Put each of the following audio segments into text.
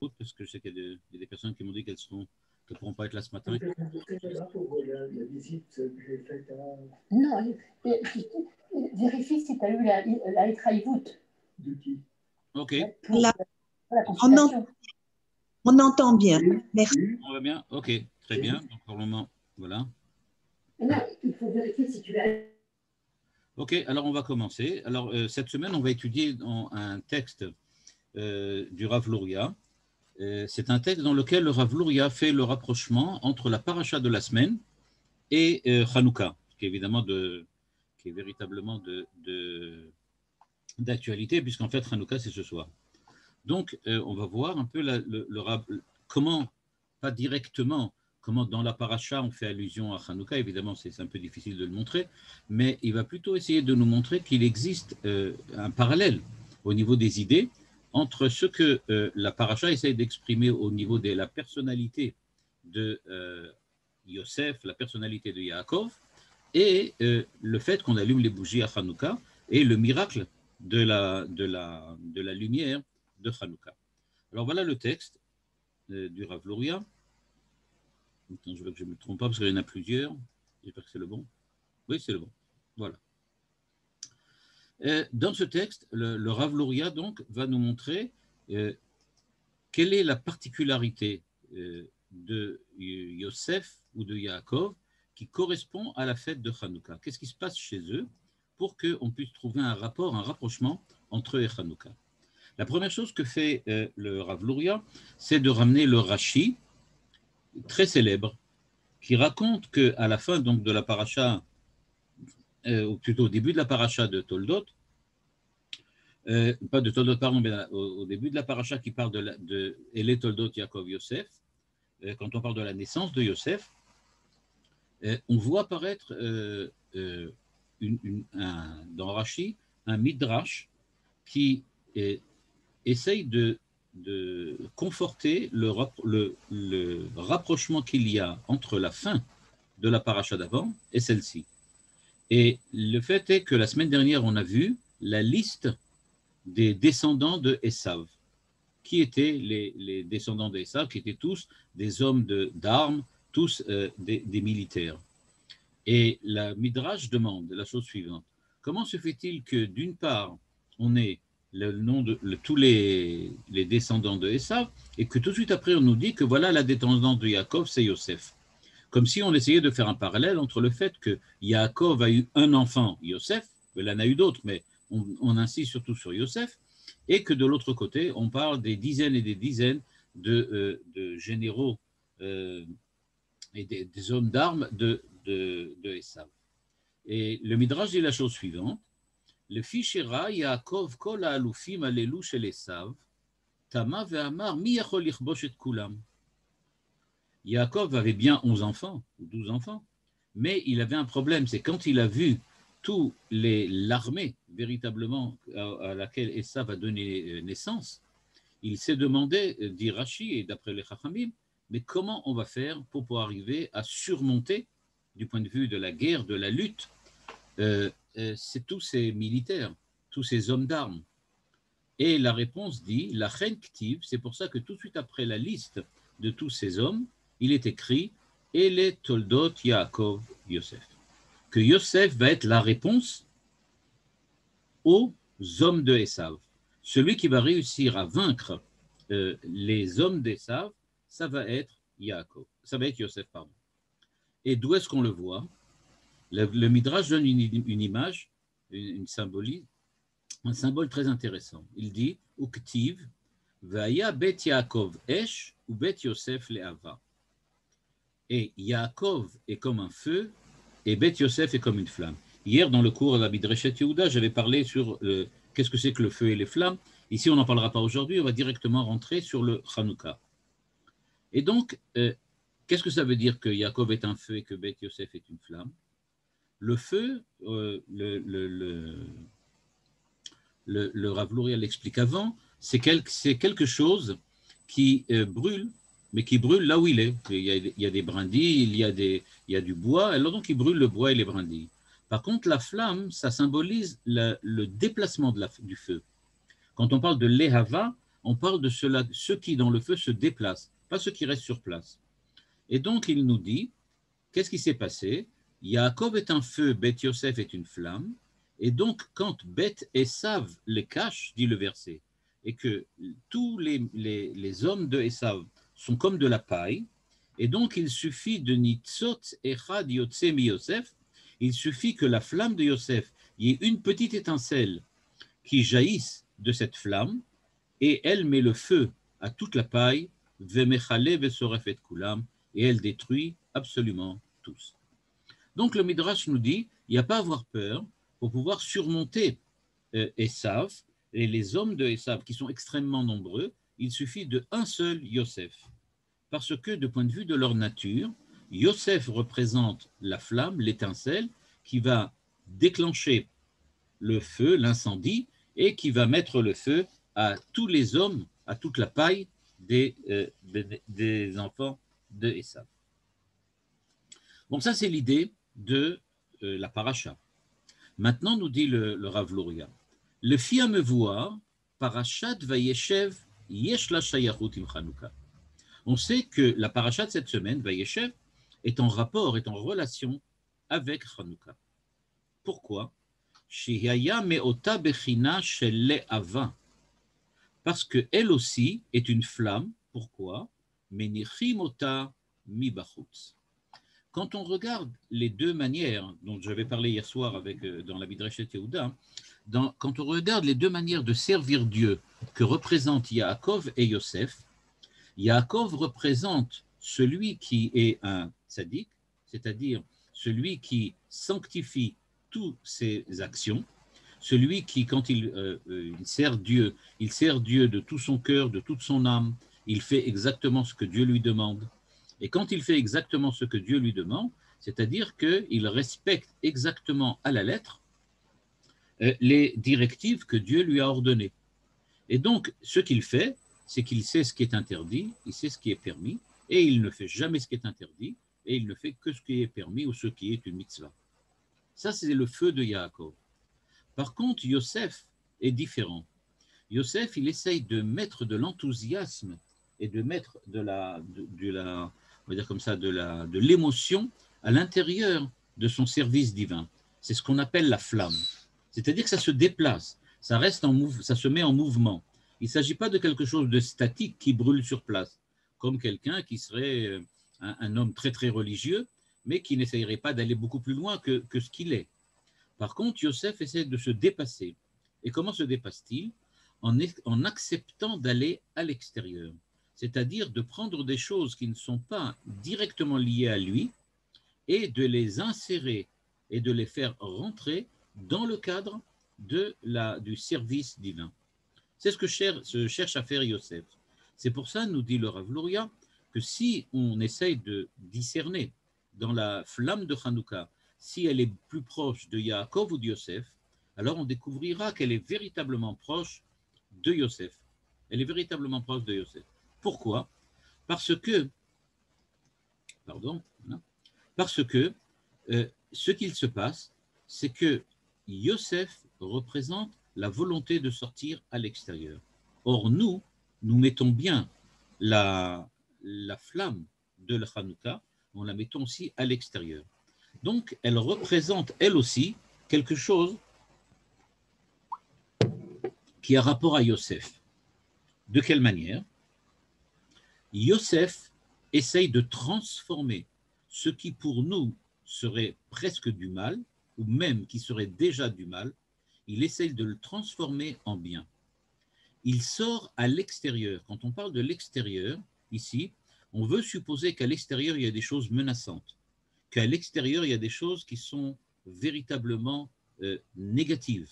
parce que je sais qu'il y a des personnes qui m'ont dit qu'elles ne pourront pas être là ce matin. Pour la visite que j'ai faite à... Non, vérifie si tu as eu la Etraïvout. De qui? Ok. Pour la consultation. On entend bien. Merci. On va bien? Ok, très bien. Donc, pour le moment, voilà. Non, il faut vérifier si tu l'as. Ok, alors on va commencer. Alors, cette semaine, on va étudier un texte du Rav Luria. C'est un texte dans lequel le Rav Luria fait le rapprochement entre la paracha de la semaine et Hanouka, qui est véritablement d'actualité, puisqu'en fait, Hanouka, c'est ce soir. Donc, on va voir un peu comment, pas directement, comment dans la paracha on fait allusion à Hanouka. Évidemment, c'est un peu difficile de le montrer, mais il va plutôt essayer de nous montrer qu'il existe un parallèle au niveau des idées entre ce que la paracha essaye d'exprimer au niveau de la personnalité de Yosef, la personnalité de Yaakov, et le fait qu'on allume les bougies à Hanouka et le miracle de la lumière de Hanouka. Alors voilà le texte du Rav Luria. Attends, je veux que je ne me trompe pas parce qu'il y en a plusieurs. J'espère que c'est le bon. Oui, c'est le bon. Voilà. Dans ce texte, le Rav Luria donc va nous montrer quelle est la particularité de Yosef ou de Yaakov qui correspond à la fête de Hanouka. Qu'est-ce qui se passe chez eux pour qu'on puisse trouver un rapport, un rapprochement entre eux et Hanouka. La première chose que fait le Rav Luria, c'est de ramener le Rashi, très célèbre, qui raconte qu'à la fin donc, de la paracha, ou plutôt au début de la paracha de Toldot, pas de Toldot, pardon, mais au début de la paracha qui parle de Ele Toldot Yaakov Yosef, quand on parle de la naissance de Yosef, on voit apparaître dans Rashi un midrash qui essaye de conforter le rapprochement qu'il y a entre la fin de la paracha d'avant et celle-ci. Et le fait est que la semaine dernière, on a vu la liste des descendants de Esav. Qui étaient les descendants d'Esav, qui étaient tous des hommes d'armes, tous des militaires. Et la Midrash demande la chose suivante. Comment se fait-il que, d'une part, on ait le nom de tous les descendants de Esav, et que tout de suite après, on nous dit que voilà la descendance de Yaakov, c'est Yosef. Comme si on essayait de faire un parallèle entre le fait que Yaakov a eu un enfant, Yosef, il en a eu d'autres, mais on insiste surtout sur Yosef, et que de l'autre côté, on parle des dizaines et des dizaines de généraux et des hommes d'armes de Esav. Et le Midrash dit la chose suivante. Le fichera Yaakov kol ha'alufim alelu shel Esav, tama ve'amar mi yachol lichbosh et kulam. Yaakov avait bien 11 enfants, ou 12 enfants, mais il avait un problème, c'est quand il a vu toute l'armée véritablement à laquelle Esav a donné naissance, il s'est demandé, dit Rashi et d'après les Chachamim, mais comment on va faire pour pouvoir arriver à surmonter, du point de vue de la guerre, de la lutte, c'est tous ces militaires, tous ces hommes d'armes. Et la réponse dit, la reine Ktiv, c'est pour ça que tout de suite après la liste de tous ces hommes, il est écrit, Ele Toldot Yaakov Yosef. Que Yosef va être la réponse aux hommes de Esav. Celui qui va réussir à vaincre les hommes d'Esav, ça va être Yaakov. Ça va être Yosef, pardon. Et d'où est-ce qu'on le voit? Le Midrash donne une image, une symbolique, un symbole très intéressant. Il dit Uktiv, Vaya bet Yaakov Esh ou bet Yosef le'ava. Et Yaakov est comme un feu et Bet Yosef est comme une flamme. Hier, dans le cours de la Midreshet Yehuda, j'avais parlé sur qu'est-ce que c'est que le feu et les flammes. Ici, on n'en parlera pas aujourd'hui, on va directement rentrer sur le Hanouka. Et donc, qu'est-ce que ça veut dire que Yaakov est un feu et que Bet Yosef est une flamme? Le feu, le Rav Luria l'explique avant, c'est quelque chose qui brûle, mais qui brûle là où il est. Il y a des brindilles, il y a du bois, alors donc il brûle le bois et les brindilles. Par contre, la flamme, ça symbolise le déplacement du feu. Quand on parle de l'Ehava, on parle de ceux qui dans le feu se déplacent, pas ceux qui restent sur place. Et donc il nous dit, qu'est-ce qui s'est passé? Yaakov est un feu, Beth Yosef est une flamme, et donc quand Beth Esav les cache, dit le verset, et que tous les hommes de Esav sont comme de la paille, et donc il suffit de Nitzot Echad Yotze mi Yosef, il suffit que la flamme de Yosef, il y ait une petite étincelle qui jaillisse de cette flamme, et elle met le feu à toute la paille, Vemechale Vesoref et Kulam, et elle détruit absolument tous. Donc le Midrash nous dit, il n'y a pas à avoir peur pour pouvoir surmonter Esav, et les hommes de Esav qui sont extrêmement nombreux, il suffit d'un seul Yosef. Parce que, de point de vue de leur nature, Yosef représente la flamme, l'étincelle, qui va déclencher le feu, l'incendie, et qui va mettre le feu à tous les hommes, à toute la paille des enfants de Esav. Bon, ça c'est l'idée de la paracha. Maintenant, nous dit le Rav Luria, le fi hamevuar, parashat vayeshev, yesh la shayachut im Chanukah. On sait que la paracha de cette semaine, Vayeshev, est en rapport, est en relation avec Hanouka. Pourquoi? Parce qu'elle aussi est une flamme. Pourquoi? Quand on regarde les deux manières dont j'avais parlé hier soir dans la Midrashet Yehuda, quand on regarde les deux manières de servir Dieu que représentent Yaakov et Yosef, Yaakov représente celui qui est un tzaddik, c'est-à-dire celui qui sanctifie toutes ses actions, celui qui, quand il sert Dieu de tout son cœur, de toute son âme, il fait exactement ce que Dieu lui demande. Et quand il fait exactement ce que Dieu lui demande, c'est-à-dire qu'il respecte exactement à la lettre les directives que Dieu lui a ordonnées. Et donc, ce qu'il fait, c'est qu'il sait ce qui est interdit, il sait ce qui est permis, et il ne fait jamais ce qui est interdit, et il ne fait que ce qui est permis ou ce qui est une mitzvah. Ça, c'est le feu de Yaakov. Par contre, Yosef est différent. Yosef, il essaye de mettre de l'enthousiasme et de mettre de on va dire comme ça, de l'émotion à l'intérieur de son service divin. C'est ce qu'on appelle la flamme. C'est-à-dire que ça se déplace, ça se met en mouvement. Il ne s'agit pas de quelque chose de statique qui brûle sur place, comme quelqu'un qui serait un homme très très religieux, mais qui n'essayerait pas d'aller beaucoup plus loin que ce qu'il est. Par contre, Yosef essaie de se dépasser. Et comment se dépasse-t-il? En acceptant d'aller à l'extérieur, c'est-à-dire de prendre des choses qui ne sont pas directement liées à lui et de les insérer et de les faire rentrer dans le cadre du service divin. C'est ce que cherche à faire Yosef. C'est pour ça, nous dit le Rav Luria, que si on essaye de discerner dans la flamme de Hanouka, si elle est plus proche de Yaakov ou de Yosef, alors on découvrira qu'elle est véritablement proche de Yosef. Elle est véritablement proche de Yosef. Pourquoi? Parce que ce qu'il se passe, c'est que Yosef représente la volonté de sortir à l'extérieur. Or, nous mettons bien la flamme de la Hanouka, on la mettons aussi à l'extérieur. Donc, elle représente, elle aussi, quelque chose qui a rapport à Yosef. De quelle manière? Yosef essaye de transformer ce qui pour nous serait presque du mal, ou même qui serait déjà du mal, il essaye de le transformer en bien. Il sort à l'extérieur. Quand on parle de l'extérieur, ici, on veut supposer qu'à l'extérieur, il y a des choses menaçantes, qu'à l'extérieur, il y a des choses qui sont véritablement négatives.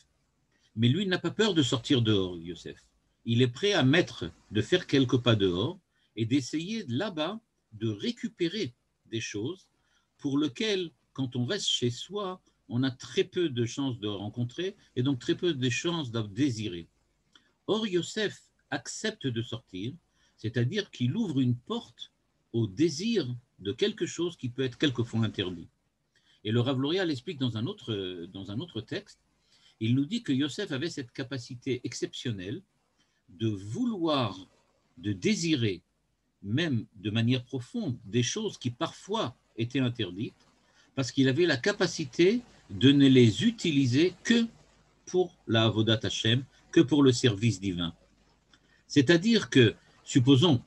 Mais lui, il n'a pas peur de sortir dehors, Yosef. Il est prêt de faire quelques pas dehors et d'essayer là-bas de récupérer des choses pour lesquelles, quand on reste chez soi, on a très peu de chances de rencontrer et donc très peu de chances de désirer. Or, Yosef accepte de sortir, c'est-à-dire qu'il ouvre une porte au désir de quelque chose qui peut être quelquefois interdit. Et le Rav Luria l'explique dans un autre texte. Il nous dit que Yosef avait cette capacité exceptionnelle de vouloir, de désirer, même de manière profonde, des choses qui parfois étaient interdites, parce qu'il avait la capacité de ne les utiliser que pour la Avodat Hashem, que pour le service divin. C'est-à-dire que, supposons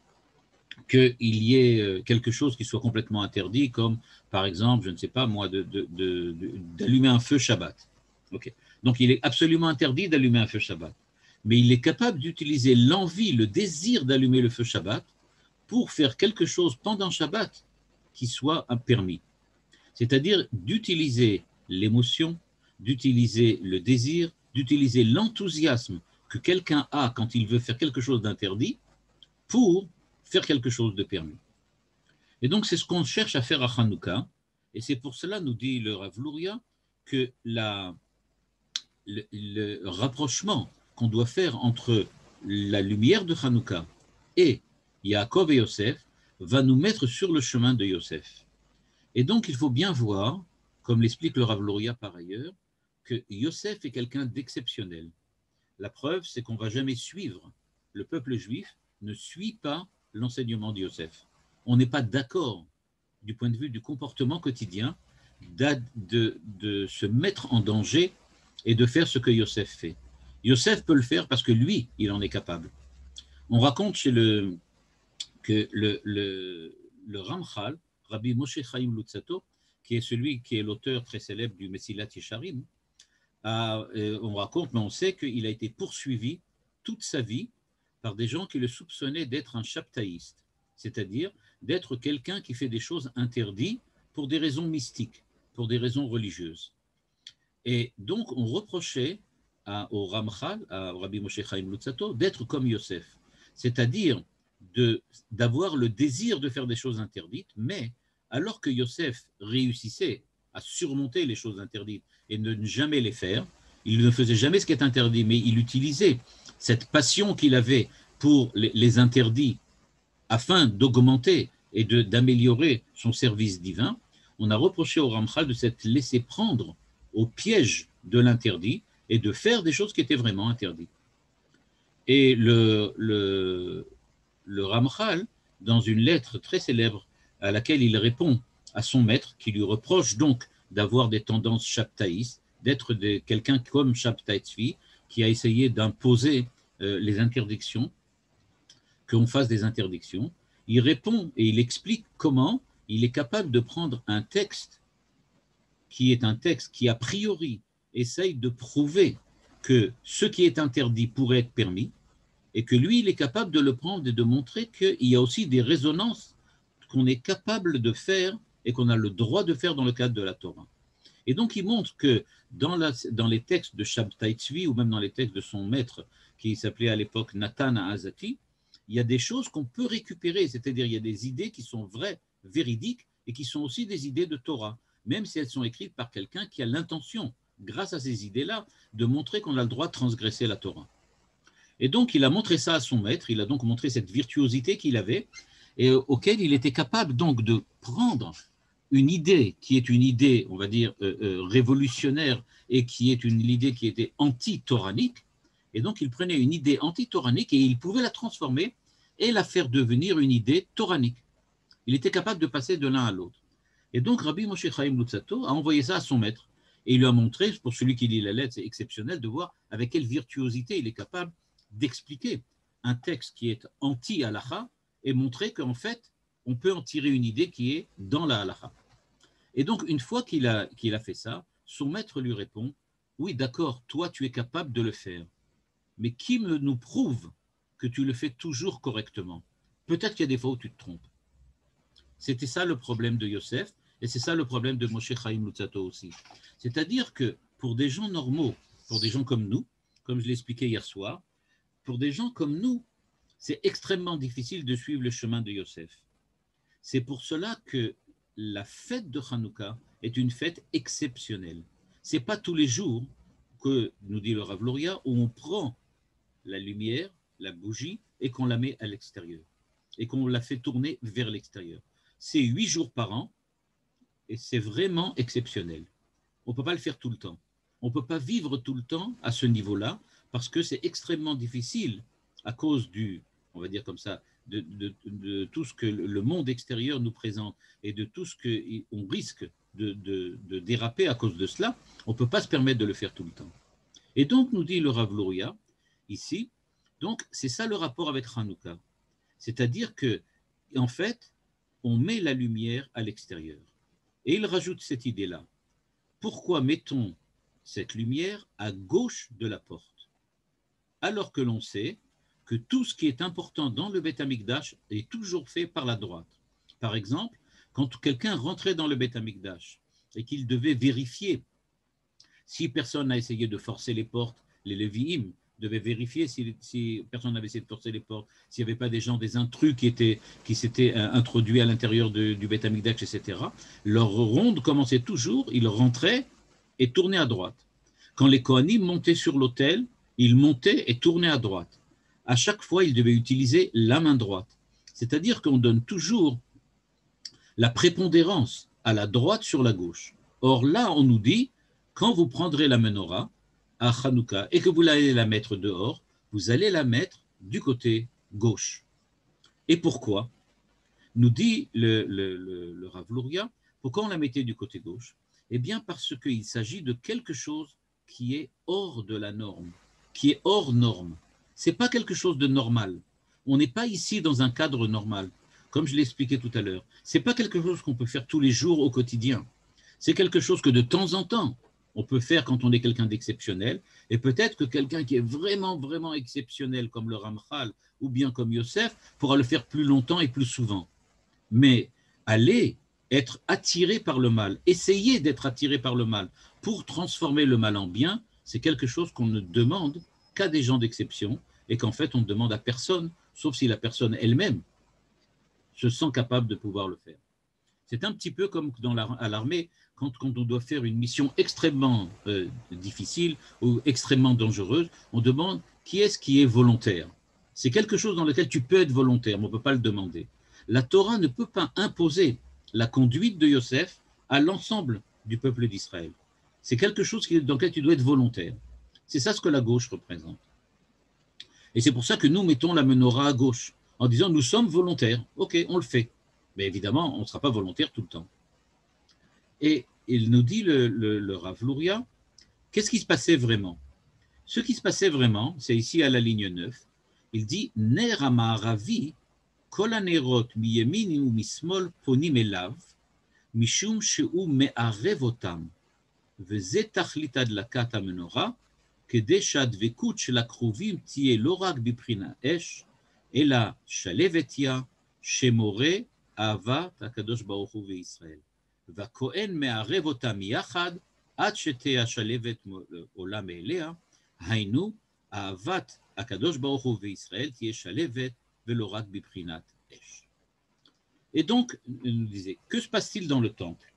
qu'il y ait quelque chose qui soit complètement interdit, comme par exemple, je ne sais pas moi, d'allumer un feu Shabbat. Okay. Donc il est absolument interdit d'allumer un feu Shabbat. Mais il est capable d'utiliser l'envie, le désir d'allumer le feu Shabbat pour faire quelque chose pendant Shabbat qui soit un permis. C'est-à-dire d'utiliser l'émotion, d'utiliser le désir, d'utiliser l'enthousiasme que quelqu'un a quand il veut faire quelque chose d'interdit pour faire quelque chose de permis. Et donc, c'est ce qu'on cherche à faire à Hanouka. Et c'est pour cela, nous dit le Rav Luria, que le rapprochement qu'on doit faire entre la lumière de Hanouka et Yaakov et Yosef va nous mettre sur le chemin de Yosef. Et donc, il faut bien voir, comme l'explique le Rav Luria par ailleurs, que Yosef est quelqu'un d'exceptionnel. La preuve, c'est qu'on ne va jamais suivre. Le peuple juif ne suit pas l'enseignement de Yosef. On n'est pas d'accord du point de vue du comportement quotidien de se mettre en danger et de faire ce que Yosef fait. Yosef peut le faire parce que lui, il en est capable. On raconte que le Ramchal, Rabbi Moshe Chaim Luzzatto, qui est l'auteur très célèbre du Mesilat Yesharim, on raconte, mais on sait qu'il a été poursuivi toute sa vie par des gens qui le soupçonnaient d'être un chaptaïste, c'est-à-dire d'être quelqu'un qui fait des choses interdites pour des raisons mystiques, pour des raisons religieuses. Et donc, on reprochait au Ramchal, à Rabbi Moshe Chaim Luzzatto, d'être comme Yosef, c'est-à-dire d'avoir le désir de faire des choses interdites, mais alors que Yosef réussissait à surmonter les choses interdites et de ne jamais les faire, il ne faisait jamais ce qui est interdit, mais il utilisait cette passion qu'il avait pour les interdits afin d'augmenter et d'améliorer son service divin. On a reproché au Ramchal de s'être laissé prendre au piège de l'interdit et de faire des choses qui étaient vraiment interdites. Et le Ramchal, dans une lettre très célèbre à laquelle il répond à son maître, qui lui reproche donc d'avoir des tendances chaptaïstes, d'être quelqu'un comme Shabtai Tzvi, qui a essayé d'imposer les interdictions, qu'on fasse des interdictions. Il répond et il explique comment il est capable de prendre un texte qui est un texte qui, a priori, essaye de prouver que ce qui est interdit pourrait être permis, et que lui, il est capable de le prendre et de montrer qu'il y a aussi des résonances qu'on est capable de faire et qu'on a le droit de faire dans le cadre de la Torah. Et donc, il montre que dans les textes de Shabtai Tzvi, ou même dans les textes de son maître, qui s'appelait à l'époque Nathan Azati, il y a des choses qu'on peut récupérer, c'est-à-dire il y a des idées qui sont vraies, véridiques, et qui sont aussi des idées de Torah, même si elles sont écrites par quelqu'un qui a l'intention, grâce à ces idées-là, de montrer qu'on a le droit de transgresser la Torah. Et donc, il a montré ça à son maître, il a donc montré cette virtuosité qu'il avait, et auquel il était capable donc de prendre une idée qui est une idée, on va dire, révolutionnaire, et qui est une idée qui était anti-toranique, et donc il prenait une idée anti-toranique et il pouvait la transformer et la faire devenir une idée toranique. Il était capable de passer de l'un à l'autre. Et donc Rabbi Moshe Chaim Luzzatto a envoyé ça à son maître, et il lui a montré, pour celui qui lit la lettre, c'est exceptionnel de voir avec quelle virtuosité il est capable d'expliquer un texte qui est anti-halacha et montrer qu'en fait, on peut en tirer une idée qui est dans la halacha. Et donc, une fois qu'il a fait ça, son maître lui répond, oui, d'accord, toi, tu es capable de le faire, mais qui nous prouve que tu le fais toujours correctement? Peut-être qu'il y a des fois où tu te trompes. C'était ça le problème de Yosef, et c'est ça le problème de Moshe Chaim Luzzatto aussi. C'est-à-dire que pour des gens normaux, pour des gens comme nous, comme je l'expliquais hier soir, pour des gens comme nous, c'est extrêmement difficile de suivre le chemin de Yosef. C'est pour cela que la fête de Hanouka est une fête exceptionnelle. Ce n'est pas tous les jours que, nous dit le Rav Luria, où on prend la lumière, la bougie, et qu'on la met à l'extérieur, et qu'on la fait tourner vers l'extérieur. C'est 8 jours par an, et c'est vraiment exceptionnel. On ne peut pas le faire tout le temps. On ne peut pas vivre tout le temps à ce niveau-là, parce que c'est extrêmement difficile à cause on va dire comme ça, de tout ce que le monde extérieur nous présente et de tout ce qu'on risque de déraper à cause de cela, on ne peut pas se permettre de le faire tout le temps. Et donc, nous dit le Rav Luria, ici, donc c'est ça le rapport avec Hanouka. C'est-à-dire que, en fait, on met la lumière à l'extérieur. Et il rajoute cette idée-là. Pourquoi mettons cette lumière à gauche de la porte, alors que l'on sait que tout ce qui est important dans le Beth Amikdash est toujours fait par la droite. Par exemple, quand quelqu'un rentrait dans le Beth Amikdash et qu'il devait vérifier si personne n'a essayé de forcer les portes, les Lévi'im devaient vérifier si personne n'avait essayé de forcer les portes, s'il n'y avait pas des gens, des intrus qui s'étaient introduits à l'intérieur du Beth Amikdash, etc. Leur ronde commençait toujours, ils rentraient et tournaient à droite. Quand les Kohanim montaient sur l'autel, ils montaient et tournaient à droite. À chaque fois, ils devaient utiliser la main droite. C'est-à-dire qu'on donne toujours la prépondérance à la droite sur la gauche. Or là, on nous dit, quand vous prendrez la menorah à Hanouka et que vous allez la mettre dehors, vous allez la mettre du côté gauche. Et pourquoi? Nous dit le Rav Luria, pourquoi on la mettait du côté gauche? Eh bien parce qu'il s'agit de quelque chose qui est hors de la norme, qui est hors norme. Ce n'est pas quelque chose de normal. On n'est pas ici dans un cadre normal, comme je l'ai expliqué tout à l'heure. Ce n'est pas quelque chose qu'on peut faire tous les jours au quotidien. C'est quelque chose que de temps en temps, on peut faire quand on est quelqu'un d'exceptionnel, et peut-être que quelqu'un qui est vraiment, vraiment exceptionnel, comme le Ramchal ou bien comme Yosef, pourra le faire plus longtemps et plus souvent. Mais aller être attiré par le mal, essayer d'être attiré par le mal pour transformer le mal en bien, c'est quelque chose qu'on ne demande qu'à des gens d'exception et qu'en fait on ne demande à personne, sauf si la personne elle-même se sent capable de pouvoir le faire. C'est un petit peu comme à l'armée, quand on doit faire une mission extrêmement difficile ou extrêmement dangereuse, on demande qui est volontaire. C'est quelque chose dans lequel tu peux être volontaire, mais on ne peut pas le demander. La Torah ne peut pas imposer la conduite de Yosef à l'ensemble du peuple d'Israël. C'est quelque chose dans lequel tu dois être volontaire. C'est ça ce que la gauche représente. Et c'est pour ça que nous mettons la menorah à gauche, en disant nous sommes volontaires. Ok, on le fait. Mais évidemment, on ne sera pas volontaire tout le temps. Et il nous dit, le Rav Luria, qu'est-ce qui se passait vraiment? Ce qui se passait vraiment, c'est ici à la ligne 9, il dit « Ner ha'ma'aravi kol hanerot miyemin u'mismol ponim elav mishum she'u me'arev otam veze tachlit adlakat hamenorah כדי שהדבקות של הקרובים תהיה לא רק בבחינת אש, אלא שלוותיה שמורה אהבת הקדוש ברוך הוא וישראל. והכהן מערב אותם יחד עד שתהיה השלוות עולה מאליה, היינו אהבת הקדוש ברוך הוא וישראל תהיה שלוות ולא רק בבחינת אש. Et donc, il nous disait, que se passe-t-il dans le temple?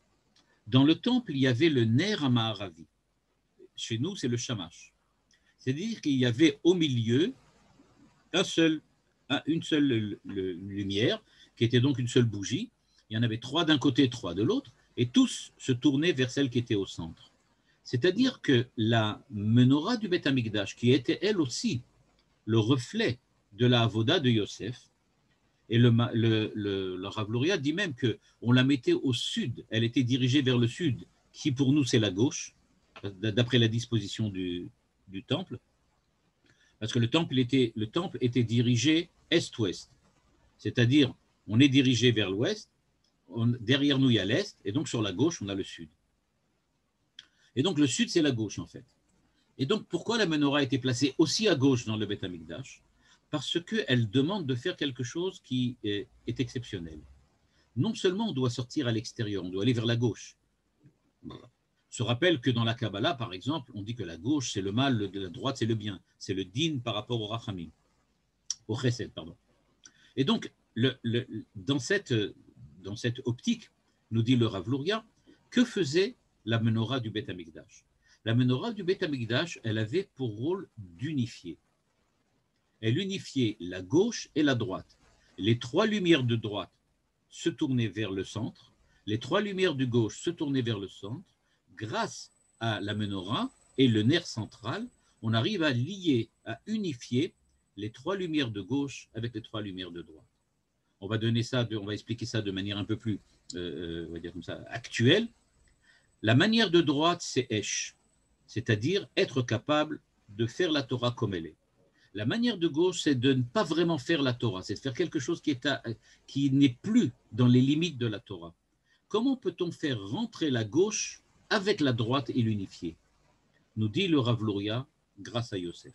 Dans le temple, il y avait le ner ha'ma'aravi. Chez nous, c'est le shamash. C'est-à-dire qu'il y avait au milieu une seule lumière, qui était donc une seule bougie. Il y en avait 3 d'un côté, 3 de l'autre, et tous se tournaient vers celle qui était au centre. C'est-à-dire que la menorah du Beth Amikdash, qui était elle aussi le reflet de la avoda de Yosef, et le Rav Luria dit même qu'on la mettait au sud, elle était dirigée vers le sud, qui pour nous c'est la gauche, d'après la disposition du temple, parce que le temple était dirigé est-ouest, c'est-à-dire on est dirigé vers l'ouest, derrière nous il y a l'est, et donc sur la gauche on a le sud. Et donc le sud c'est la gauche en fait. Et donc pourquoi la menorah a été placée aussi à gauche dans le Beth Amikdash? Parce qu'elle demande de faire quelque chose qui est exceptionnel. Non seulement on doit sortir à l'extérieur, on doit aller vers la gauche. Se rappelle que dans la Kabbalah, par exemple, on dit que la gauche, c'est le mal, la droite, c'est le bien. C'est le din par rapport au rachamim, au chesed, pardon. Et donc, dans cette optique, nous dit le Rav Luria, que faisait la menorah du Beth Amikdash? La menorah du Beth Amikdash, elle avait pour rôle d'unifier. Elle unifiait la gauche et la droite. Les 3 lumières de droite se tournaient vers le centre, les 3 lumières de gauche se tournaient vers le centre. Grâce à la menorah et le nerf central, on arrive à lier, à unifier les trois lumières de gauche avec les trois lumières de droite. On va expliquer ça de manière un peu plus, on va dire comme ça, actuelle. La manière de droite, c'est Esh, c'est-à-dire être capable de faire la Torah comme elle est. La manière de gauche, c'est de ne pas vraiment faire la Torah, c'est de faire quelque chose qui n'est plus dans les limites de la Torah. Comment peut-on faire rentrer la gauche avec la droite et l'unifier? Nous dit le Rav Luria, grâce à Yosef.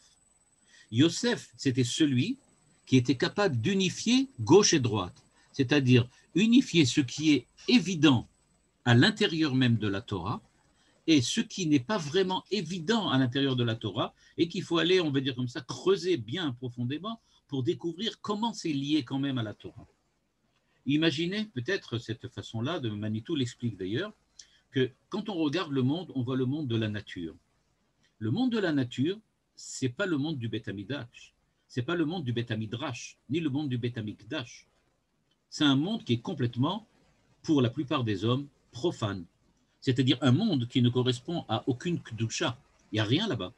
Yosef, c'était celui qui était capable d'unifier gauche et droite, c'est-à-dire unifier ce qui est évident à l'intérieur même de la Torah et ce qui n'est pas vraiment évident à l'intérieur de la Torah et qu'il faut aller, on va dire comme ça, creuser bien profondément pour découvrir comment c'est lié quand même à la Torah. Imaginez peut-être cette façon-là, de Manitou l'explique d'ailleurs, que quand on regarde le monde, on voit le monde de la nature. Le monde de la nature, ce n'est pas le monde du Beth Amidash, ce n'est pas le monde du Beth Amidrash, ni le monde du Beth Amikdash. C'est un monde qui est complètement, pour la plupart des hommes, profane. C'est-à-dire un monde qui ne correspond à aucune Kedusha. Il n'y a rien là-bas.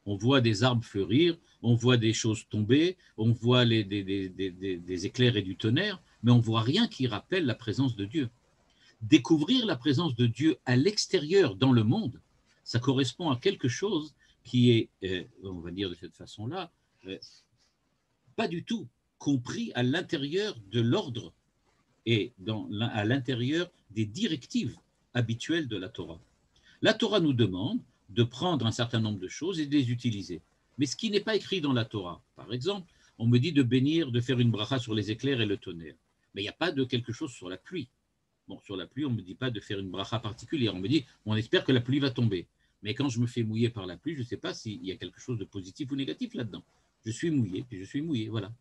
On voit des arbres fleurir, on voit des choses tomber, on voit des éclairs et du tonnerre, mais on ne voit rien qui rappelle la présence de Dieu. Découvrir la présence de Dieu à l'extérieur, dans le monde, ça correspond à quelque chose qui est, on va dire de cette façon-là, pas du tout compris à l'intérieur de l'ordre et à l'intérieur des directives habituelles de la Torah. La Torah nous demande de prendre un certain nombre de choses et de les utiliser. Mais ce qui n'est pas écrit dans la Torah, par exemple, on me dit de bénir, de faire une bracha sur les éclairs et le tonnerre. Mais il n'y a pas de quelque chose sur la pluie. Bon, sur la pluie, on ne me dit pas de faire une bracha particulière. On me dit, on espère que la pluie va tomber. Mais quand je me fais mouiller par la pluie, je ne sais pas s'il y a quelque chose de positif ou négatif là-dedans. Je suis mouillé, puis je suis mouillé, voilà.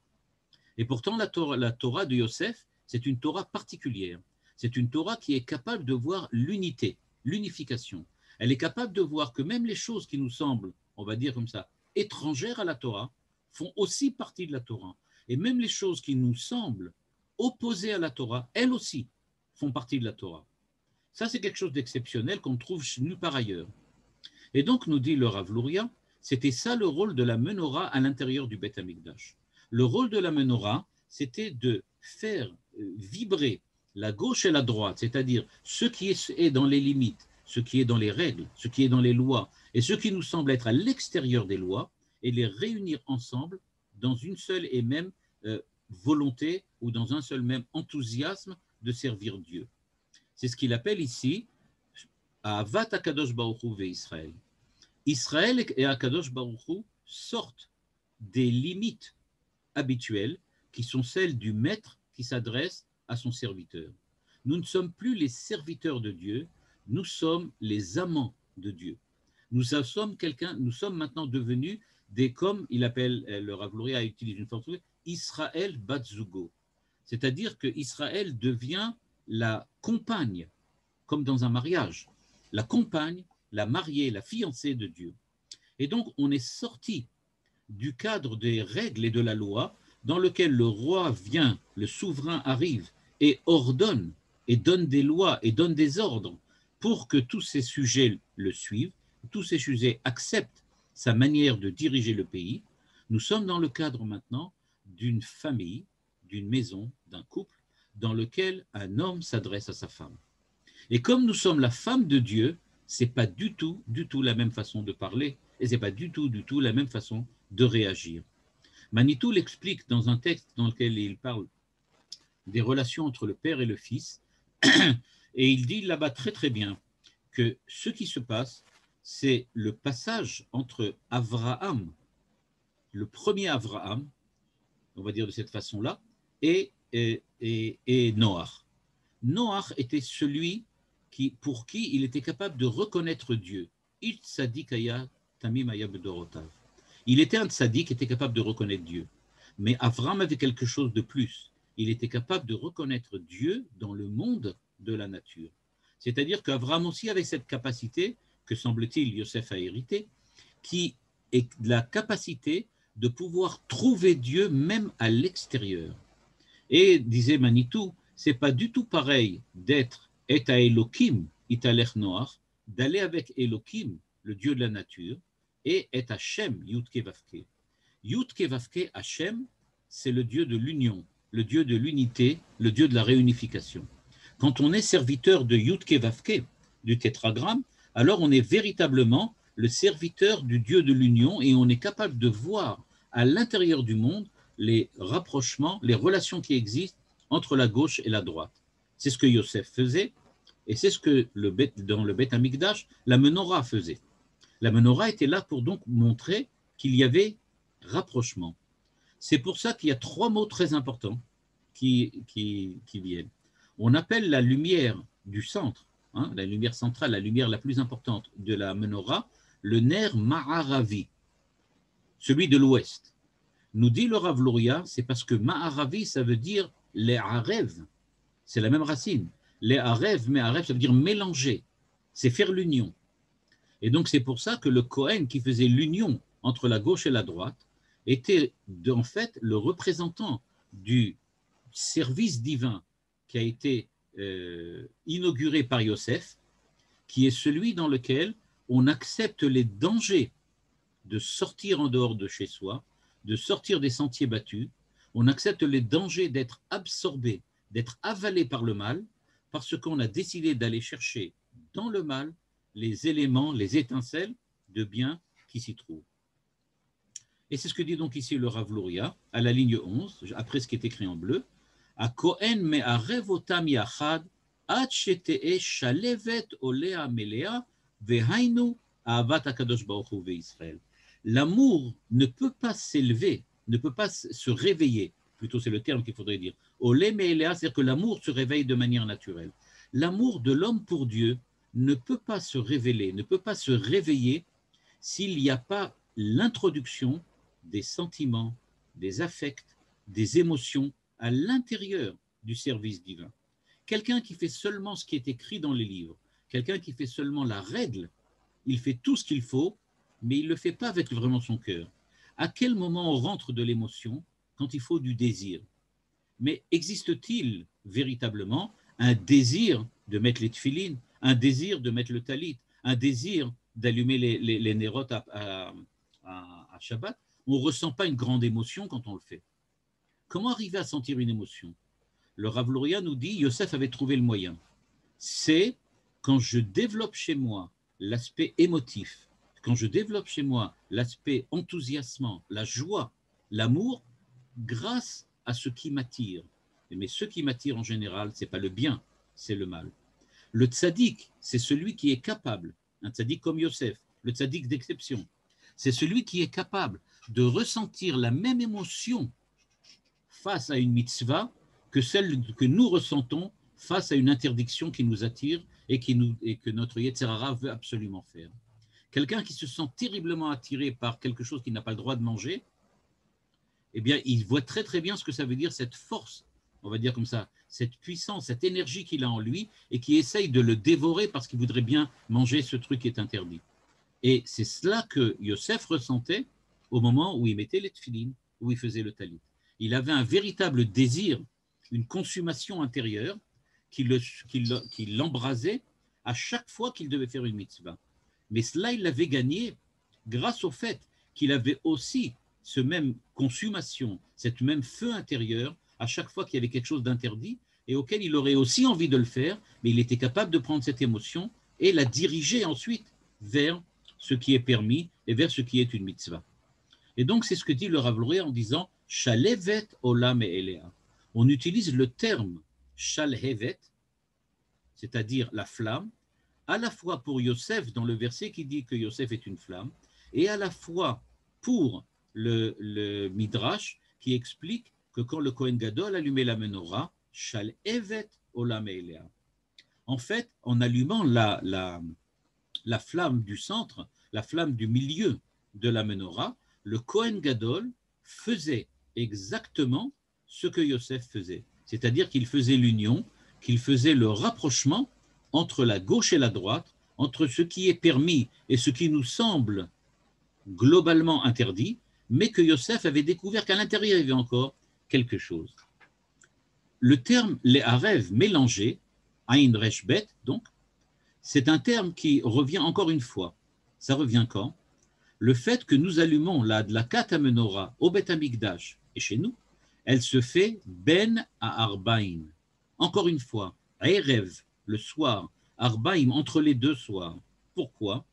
Et pourtant, la Torah de Yosef, c'est une Torah particulière. C'est une Torah qui est capable de voir l'unité, l'unification. Elle est capable de voir que même les choses qui nous semblent, on va dire comme ça, étrangères à la Torah, font aussi partie de la Torah. Et même les choses qui nous semblent opposées à la Torah, elles aussi font partie de la Torah. Ça, c'est quelque chose d'exceptionnel qu'on trouve nulle part ailleurs. Et donc, nous dit le Rav Luria, c'était ça le rôle de la menorah à l'intérieur du Beth Amikdash. Le rôle de la menorah, c'était de faire vibrer la gauche et la droite, c'est-à-dire ce qui est dans les limites, ce qui est dans les règles, ce qui est dans les lois, et ce qui nous semble être à l'extérieur des lois, et les réunir ensemble dans une seule et même volonté ou dans un seul même enthousiasme de servir Dieu. C'est ce qu'il appelle ici Ahavat HaKadosh Baruch Hu ve'Israël. Israël et HaKadosh Baruch Hu sortent des limites habituelles qui sont celles du maître qui s'adresse à son serviteur. Nous ne sommes plus les serviteurs de Dieu, nous sommes les amants de Dieu. Nous sommes maintenant devenus comme il appelle, le Rav Luria utilise une forme, Israël Batzugo. C'est-à-dire que Israël devient la compagne, comme dans un mariage, la compagne, la mariée, la fiancée de Dieu. Et donc, on est sorti du cadre des règles et de la loi dans lequel le roi vient, le souverain arrive et ordonne et donne des lois et donne des ordres pour que tous ces sujets le suivent, tous ces sujets acceptent sa manière de diriger le pays. Nous sommes dans le cadre maintenant d'une famille, d'une maison, d'un couple dans lequel un homme s'adresse à sa femme. Et comme nous sommes la femme de Dieu, ce n'est pas du tout la même façon de parler et ce n'est pas du tout la même façon de réagir. Manitou l'explique dans un texte dans lequel il parle des relations entre le père et le fils et il dit là-bas très très bien que ce qui se passe, c'est le passage entre Avraham, le premier Avraham, on va dire de cette façon-là, et Noach. Noach était celui pour qui il était capable de reconnaître Dieu. Il tzadikaya tamim aya bedorotav. Il était un tzaddik qui était capable de reconnaître Dieu. Mais Avraham avait quelque chose de plus. Il était capable de reconnaître Dieu dans le monde de la nature. C'est-à-dire qu'Avraham aussi avait cette capacité, que semble-t-il Yosef a hérité, qui est la capacité de pouvoir trouver Dieu même à l'extérieur. Et, disait Manitou, c'est pas du tout pareil d'être et à Elohim, italech Noach, d'aller avec Elohim, le Dieu de la nature, et et Hashem, Yudke Vavke. Yud-Ke Vav-Ke Hashem, c'est le Dieu de l'union, le Dieu de l'unité, le Dieu de la réunification. Quand on est serviteur de Yud-Ke Vav-Ke, du tétragramme, alors on est véritablement le serviteur du Dieu de l'union et on est capable de voir à l'intérieur du monde les rapprochements, les relations qui existent entre la gauche et la droite. C'est ce que Yosef faisait et c'est ce que dans le Beth Amikdash, la menorah faisait. La menorah était là pour donc montrer qu'il y avait rapprochement. C'est pour ça qu'il y a 3 mots très importants qui viennent. On appelle la lumière du centre, la lumière centrale, la lumière la plus importante de la menorah, le ner Ma'aravi, celui de l'ouest. Nous dit le Rav Luria, c'est parce que Ma'aravi, ça veut dire les arev, c'est la même racine. Les arev, mais arev, ça veut dire mélanger, c'est faire l'union. Et donc c'est pour ça que le Kohen qui faisait l'union entre la gauche et la droite était en fait le représentant du service divin qui a été inauguré par Yosef, qui est celui dans lequel on accepte les dangers de sortir en dehors de chez soi, de sortir des sentiers battus, on accepte les dangers d'être absorbé, d'être avalé par le mal, parce qu'on a décidé d'aller chercher dans le mal les éléments, les étincelles de bien qui s'y trouvent. Et c'est ce que dit donc ici le Rav Luria, à la ligne 11, après ce qui est écrit en bleu, à Kohen me'arev otam yachad, ad shete'e shalevet olea melea, vehainu ahavat hakadosh baruch hu ve'Israël. L'amour ne peut pas s'élever, ne peut pas se réveiller, plutôt c'est le terme qu'il faudrait dire. Olé me'elea, c'est-à-dire que l'amour se réveille de manière naturelle. L'amour de l'homme pour Dieu ne peut pas se révéler, ne peut pas se réveiller s'il n'y a pas l'introduction des sentiments, des affects, des émotions à l'intérieur du service divin. Quelqu'un qui fait seulement ce qui est écrit dans les livres, quelqu'un qui fait seulement la règle, il fait tout ce qu'il faut, mais il ne le fait pas avec vraiment son cœur. À quel moment on rentre de l'émotion? Quand il faut du désir. Mais existe-t-il véritablement un désir de mettre les tefilines, un désir de mettre le talit, un désir d'allumer les nérotes à Shabbat? On ne ressent pas une grande émotion quand on le fait. Comment arriver à sentir une émotion? Le Rav Luria nous dit, Yosef avait trouvé le moyen. C'est quand je développe chez moi l'aspect émotif, quand je développe chez moi l'aspect enthousiasmant, la joie, l'amour, grâce à ce qui m'attire. Mais ce qui m'attire en général, ce n'est pas le bien, c'est le mal. Le tzaddik, c'est celui qui est capable, un tzaddik comme Yosef, le tzaddik d'exception, c'est celui qui est capable de ressentir la même émotion face à une mitzvah que celle que nous ressentons face à une interdiction qui nous attire et que notre Yetzer Hara veut absolument faire. Quelqu'un qui se sent terriblement attiré par quelque chose qu'il n'a pas le droit de manger, eh bien, il voit très très bien ce que ça veut dire, cette force, on va dire comme ça, cette puissance, cette énergie qu'il a en lui et qui essaye de le dévorer parce qu'il voudrait bien manger ce truc qui est interdit. Et c'est cela que Yosef ressentait au moment où il mettait les tefilines, où il faisait le talit. Il avait un véritable désir, une consommation intérieure qui l'embrasait à chaque fois qu'il devait faire une mitzvah. Mais cela, il l'avait gagné grâce au fait qu'il avait aussi ce même consommation, cette même feu intérieur à chaque fois qu'il y avait quelque chose d'interdit et auquel il aurait aussi envie de le faire, mais il était capable de prendre cette émotion et la diriger ensuite vers ce qui est permis et vers ce qui est une mitzvah. Et donc, c'est ce que dit le Rav Luria en disant « Shalevet olam elea ». On utilise le terme « shalhevet », c'est-à-dire la flamme, à la fois pour Yosef, dans le verset qui dit que Yosef est une flamme, et à la fois pour le Midrash qui explique que quand le Kohen Gadol allumait la menorah, Shalhevet olam elea. En fait, en allumant la flamme du centre, la flamme du milieu de la menorah, le Kohen Gadol faisait exactement ce que Yosef faisait. C'est-à-dire qu'il faisait l'union, qu'il faisait le rapprochement entre la gauche et la droite, entre ce qui est permis et ce qui nous semble globalement interdit, mais que Yosef avait découvert qu'à l'intérieur, il y avait encore quelque chose. Le terme les harev mélangés, Ain Resh Bet, donc, c'est un terme qui revient encore une fois. Ça revient quand? le fait que nous allumons la Dlakat HaMenorah au Beth Amikdash et chez nous, elle se fait ben à Arbaïm. Encore une fois, Erev, le soir, Arbaïm, entre les deux soirs. Pourquoi?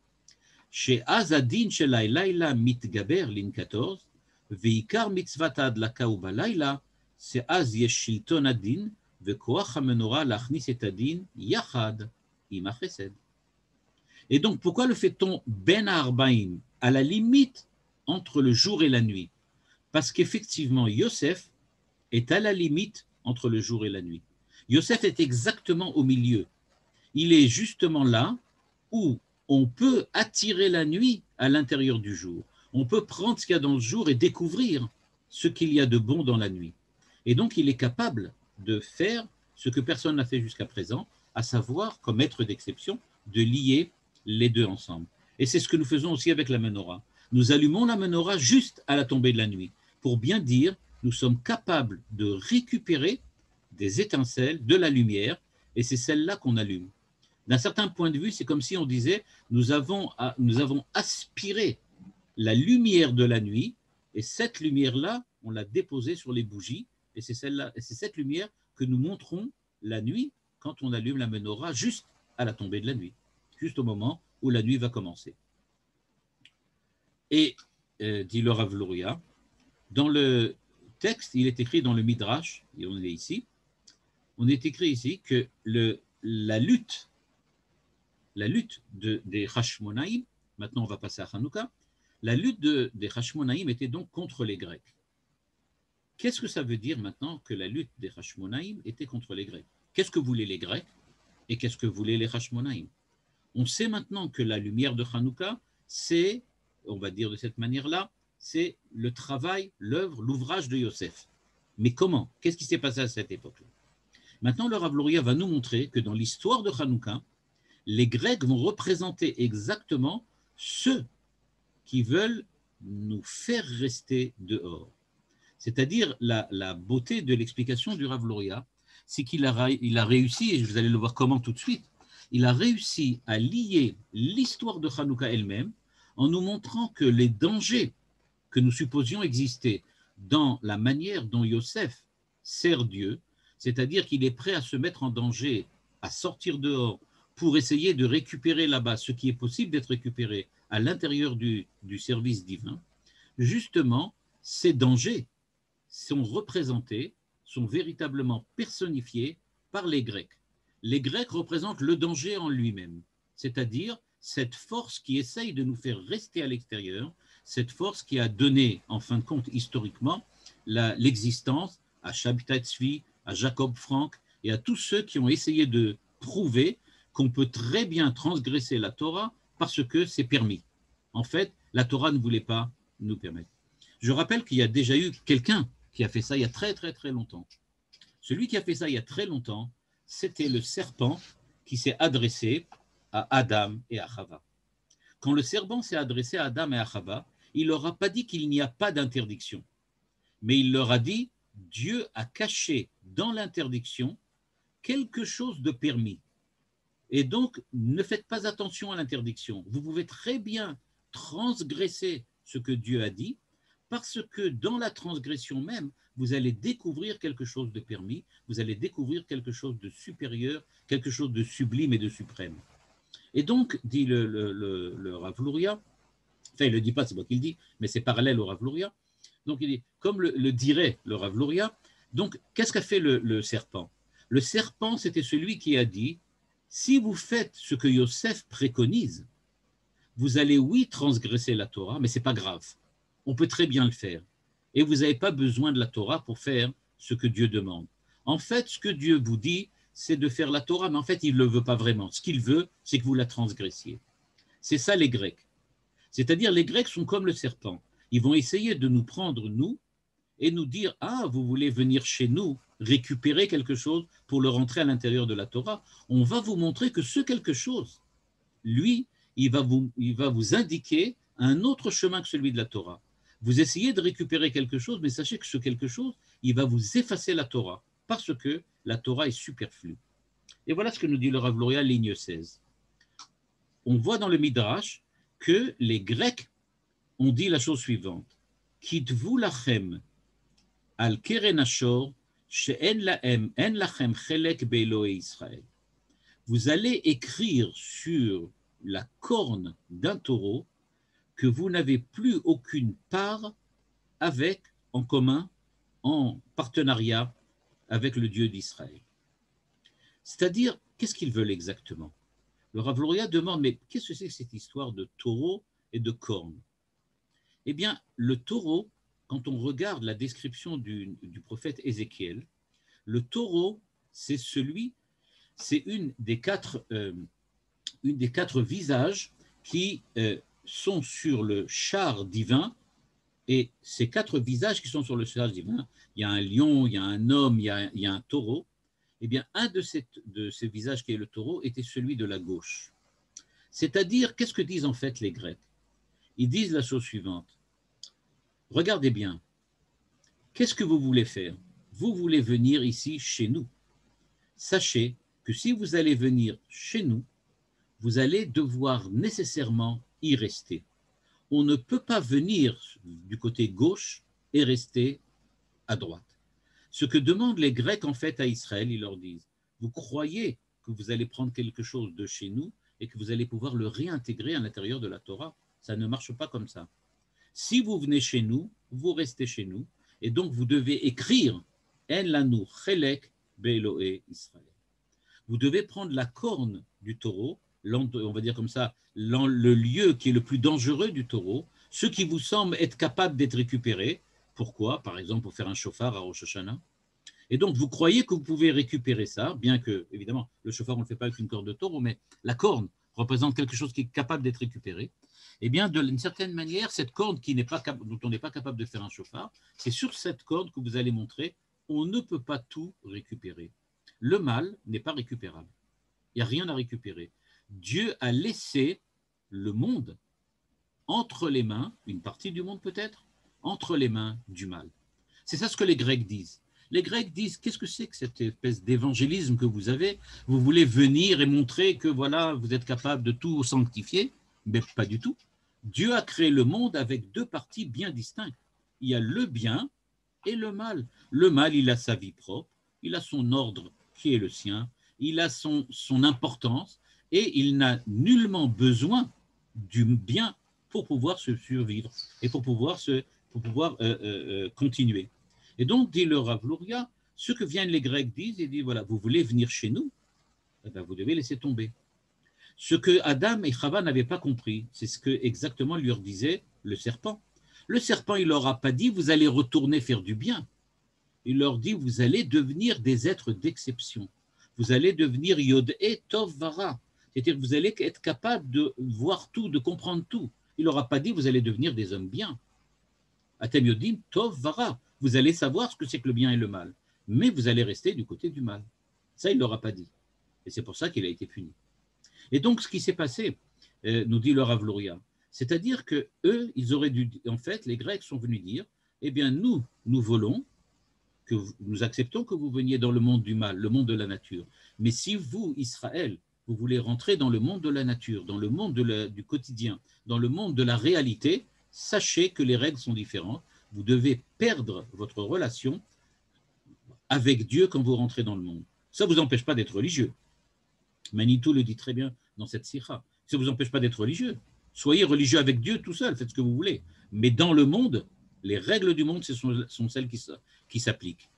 Chez Azadin Shelai Laila Mitgaber, ligne 14, Veikar Mitzvat Adlaka ou Balayla, c'est Az Yesh Shilton Adin, Vekoach HaMenorah Lachnis et Adin, Yachad, Ima Chesed. Et donc, pourquoi le fait-on ben à Arbaïm, à la limite entre le jour et la nuit? Parce qu'effectivement, Yosef est à la limite entre le jour et la nuit. Yosef est exactement au milieu. Il est justement là où on peut attirer la nuit à l'intérieur du jour. On peut prendre ce qu'il y a dans le jour et découvrir ce qu'il y a de bon dans la nuit. Et donc, il est capable de faire ce que personne n'a fait jusqu'à présent, à savoir, comme maître d'exception, de lier les deux ensemble. Et c'est ce que nous faisons aussi avec la menorah. Nous allumons la menorah juste à la tombée de la nuit, pour bien dire, nous sommes capables de récupérer des étincelles, de la lumière, et c'est celle-là qu'on allume. D'un certain point de vue, c'est comme si on disait, nous avons aspiré la lumière de la nuit, et cette lumière-là, on l'a déposée sur les bougies, et c'est celle-là, et c'est cette lumière que nous montrons la nuit quand on allume la menorah juste à la tombée de la nuit, juste au moment où la nuit va commencer. Et, dit le Rav Luria, dans le texte, il est écrit dans le Midrash, et on est ici, on est écrit ici que la lutte des Hashmonaïm, maintenant on va passer à Hanouka, la lutte des Hashmonaïm était donc contre les Grecs. Qu'est-ce que ça veut dire maintenant que la lutte des Hashmonaïm était contre les Grecs? Qu'est-ce que voulaient les Grecs et qu'est-ce que voulaient les Hashmonaïm? On sait maintenant que la lumière de Hanouka, c'est, on va dire de cette manière-là, c'est le travail, l'œuvre, l'ouvrage de Yosef. Mais comment? Qu'est-ce qui s'est passé à cette époque-là? Maintenant, le Rav Luria va nous montrer que dans l'histoire de Hanouka, les Grecs vont représenter exactement ceux qui veulent nous faire rester dehors. C'est-à-dire la beauté de l'explication du Rav Luria, c'est qu'il a réussi, et vous allez le voir comment tout de suite, il a réussi à lier l'histoire de Hanouka elle-même en nous montrant que les dangers que nous supposions exister dans la manière dont Yosef sert Dieu, c'est-à-dire qu'il est prêt à se mettre en danger, à sortir dehors pour essayer de récupérer là-bas ce qui est possible d'être récupéré à l'intérieur du service divin, justement, ces dangers sont représentés, sont véritablement personnifiés par les Grecs. Les Grecs représentent le danger en lui-même, c'est-à-dire cette force qui essaye de nous faire rester à l'extérieur, cette force qui a donné, en fin de compte, historiquement, l'existence à Shabtai Tzvi, à Jacob Frank et à tous ceux qui ont essayé de prouver qu'on peut très bien transgresser la Torah parce que c'est permis. En fait, la Torah ne voulait pas nous permettre. Je rappelle qu'il y a déjà eu quelqu'un qui a fait ça il y a très très très longtemps. Celui qui a fait ça il y a très longtemps, c'était le serpent qui s'est adressé à Adam et à Chava. Quand le serpent s'est adressé à Adam et à Chava, il leur a pas dit qu'il n'y a pas d'interdiction, mais il leur a dit Dieu a caché dans l'interdiction quelque chose de permis. Et donc, ne faites pas attention à l'interdiction. Vous pouvez très bien transgresser ce que Dieu a dit, parce que dans la transgression même, vous allez découvrir quelque chose de permis, vous allez découvrir quelque chose de supérieur, quelque chose de sublime et de suprême. Et donc, dit le Rav Luria, enfin, il ne le dit pas, c'est moi qui le dis, mais c'est parallèle au Rav Luria. Donc, il dit, comme le dirait le Rav Luria, donc, qu'est-ce qu'a fait le serpent? Le serpent, c'était celui qui a dit, si vous faites ce que Yosef préconise, vous allez, oui, transgresser la Torah, mais ce n'est pas grave. On peut très bien le faire. Et vous n'avez pas besoin de la Torah pour faire ce que Dieu demande. En fait, ce que Dieu vous dit, c'est de faire la Torah, mais en fait, il ne le veut pas vraiment. Ce qu'il veut, c'est que vous la transgressiez. C'est ça les Grecs. C'est-à-dire, les Grecs sont comme le serpent. Ils vont essayer de nous prendre, nous, et nous dire, ah, vous voulez venir chez nous, récupérer quelque chose pour le rentrer à l'intérieur de la Torah. On va vous montrer que ce quelque chose, lui, il va vous indiquer un autre chemin que celui de la Torah. Vous essayez de récupérer quelque chose, mais sachez que ce quelque chose, il va vous effacer la Torah, parce que la Torah est superflue. Et voilà ce que nous dit le Rav Luria, ligne 16. On voit dans le Midrash que les Grecs on dit la chose suivante. Kitvu lachem al keren ashor she'en lachem chelek be'Elohei Israël. Vous allez écrire sur la corne d'un taureau que vous n'avez plus aucune part avec, en commun, en partenariat avec le Dieu d'Israël. C'est-à-dire, qu'est-ce qu'ils veulent exactement? Le Rav Luria demande, mais qu'est-ce que c'est que cette histoire de taureau et de corne? Eh bien, le taureau, quand on regarde la description du prophète Ézéchiel, le taureau, c'est une des quatre visages qui sont sur le char divin. Et ces quatre visages qui sont sur le char divin, il y a un lion, il y a un homme, il y a un taureau. Eh bien, un de ces visages qui est le taureau était celui de la gauche. C'est-à-dire, qu'est-ce que disent en fait les Grecs? Ils disent la chose suivante. Regardez bien, qu'est-ce que vous voulez faire? Vous voulez venir ici chez nous. Sachez que si vous allez venir chez nous, vous allez devoir nécessairement y rester. On ne peut pas venir du côté gauche et rester à droite. Ce que demandent les Grecs en fait à Israël, ils leur disent, vous croyez que vous allez prendre quelque chose de chez nous et que vous allez pouvoir le réintégrer à l'intérieur de la Torah? Ça ne marche pas comme ça. Si vous venez chez nous, vous restez chez nous, et donc vous devez écrire En lanu chelek be'Elohei Israël. Vous devez prendre la corne du taureau, on va dire comme ça, le lieu qui est le plus dangereux du taureau, ce qui vous semble être capable d'être récupéré. Pourquoi? Par exemple, pour faire un chauffard à Rosh Hashanah. Et donc, vous croyez que vous pouvez récupérer ça, bien que, évidemment, le chauffard, on ne le fait pas avec une corne de taureau, mais la corne représente quelque chose qui est capable d'être récupéré. Eh bien, d'une certaine manière, cette corde dont on n'est pas capable de faire un chauffard, c'est sur cette corde que vous allez montrer, on ne peut pas tout récupérer. Le mal n'est pas récupérable. Il n'y a rien à récupérer. Dieu a laissé le monde entre les mains, une partie du monde peut-être, entre les mains du mal. C'est ça ce que les Grecs disent. Les Grecs disent, qu'est-ce que c'est que cette espèce d'évangélisme que vous avez? Vous voulez venir et montrer que voilà, vous êtes capable de tout sanctifier? Mais pas du tout. Dieu a créé le monde avec deux parties bien distinctes. Il y a le bien et le mal. Le mal, il a sa vie propre, il a son ordre qui est le sien, il a son importance et il n'a nullement besoin du bien pour pouvoir se survivre et pour pouvoir continuer. Et donc, dit le Rav Luria, ce que viennent les Grecs disent, ils disent, voilà, vous voulez venir chez nous, eh bien, vous devez laisser tomber. Ce que Adam et Chava n'avaient pas compris, c'est ce que exactement leur disait le serpent. Le serpent, il leur a pas dit, vous allez retourner faire du bien. Il leur dit, vous allez devenir des êtres d'exception. Vous allez devenir Yod-E Tov Vara. C'est-à-dire que vous allez être capable de voir tout, de comprendre tout. Il leur a pas dit, vous allez devenir des hommes bien. Atem Yodim Tov Vara. Vous allez savoir ce que c'est que le bien et le mal. Mais vous allez rester du côté du mal. Ça, il ne leur a pas dit. Et c'est pour ça qu'il a été puni. Et donc, ce qui s'est passé, nous dit le Rav Luria, c'est-à-dire que eux, ils auraient dû, en fait, les Grecs sont venus dire, eh bien, nous voulons, nous acceptons que vous veniez dans le monde du mal, le monde de la nature. Mais si vous, Israël, vous voulez rentrer dans le monde de la nature, dans le monde du quotidien, dans le monde de la réalité, sachez que les règles sont différentes. Vous devez perdre votre relation avec Dieu quand vous rentrez dans le monde. Ça ne vous empêche pas d'être religieux. Manitou le dit très bien dans cette sikha. Ça ne vous empêche pas d'être religieux. Soyez religieux avec Dieu tout seul, faites ce que vous voulez. Mais dans le monde, les règles du monde, ce sont celles qui s'appliquent.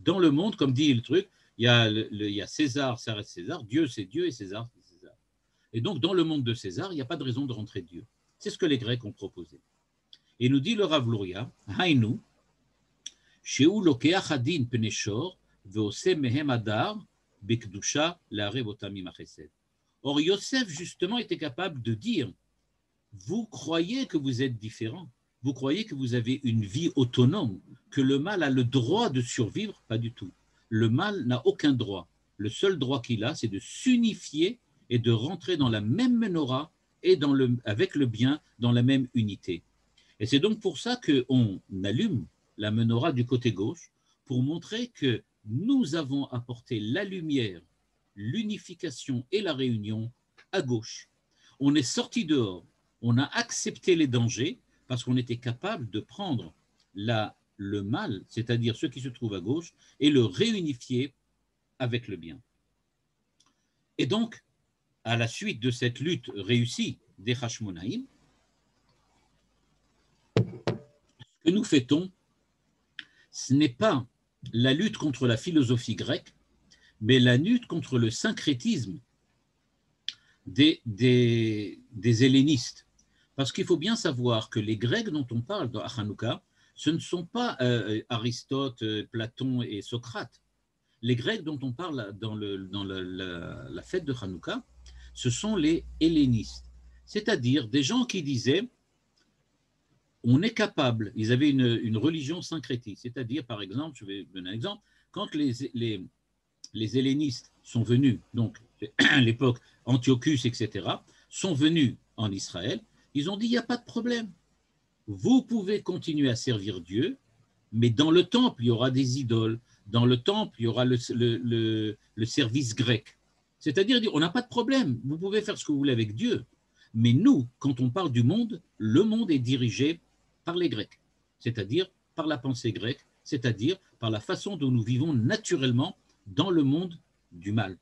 Dans le monde, comme dit le truc, il y a César, ça reste César, Dieu c'est Dieu et César c'est César. Et donc, dans le monde de César, il n'y a pas de raison de rentrer Dieu. C'est ce que les Grecs ont proposé. Et nous dit le Rav Luria, Haïnu, Sheu lokeach hadin peneshor, veose mehem adar, bekdusha la'arev otam im hachesed. Or, Yosef, justement, était capable de dire, vous croyez que vous êtes différent, vous croyez que vous avez une vie autonome, que le mal a le droit de survivre? Pas du tout. Le mal n'a aucun droit. Le seul droit qu'il a, c'est de s'unifier et de rentrer dans la même menorah et avec le bien dans la même unité. Et c'est donc pour ça qu'on allume la menorah du côté gauche pour montrer que nous avons apporté la lumière, l'unification et la réunion à gauche. On est sorti dehors, on a accepté les dangers, parce qu'on était capable de prendre le mal, c'est-à-dire ce qui se trouve à gauche, et le réunifier avec le bien. Et donc, à la suite de cette lutte réussie des Hashmonaïm, ce que nous fêtons, ce n'est pas la lutte contre la philosophie grecque, mais la lutte contre le syncrétisme des hellénistes. Parce qu'il faut bien savoir que les Grecs dont on parle dans Hanouka, ce ne sont pas Aristote, Platon et Socrate. Les Grecs dont on parle dans la fête de Hanouka, ce sont les hellénistes, c'est-à-dire des gens qui disaient on est capable, ils avaient une religion syncrétique, c'est-à-dire par exemple, je vais donner un exemple, quand les hellénistes sont venus, donc à l'époque Antiochus, etc., sont venus en Israël, ils ont dit il n'y a pas de problème, vous pouvez continuer à servir Dieu, mais dans le temple, il y aura des idoles, dans le temple, il y aura le service grec. C'est-à-dire, on n'a pas de problème, vous pouvez faire ce que vous voulez avec Dieu, mais nous, quand on parle du monde, le monde est dirigé par les Grecs, c'est-à-dire par la pensée grecque, c'est-à-dire par la façon dont nous vivons naturellement dans le monde du mal,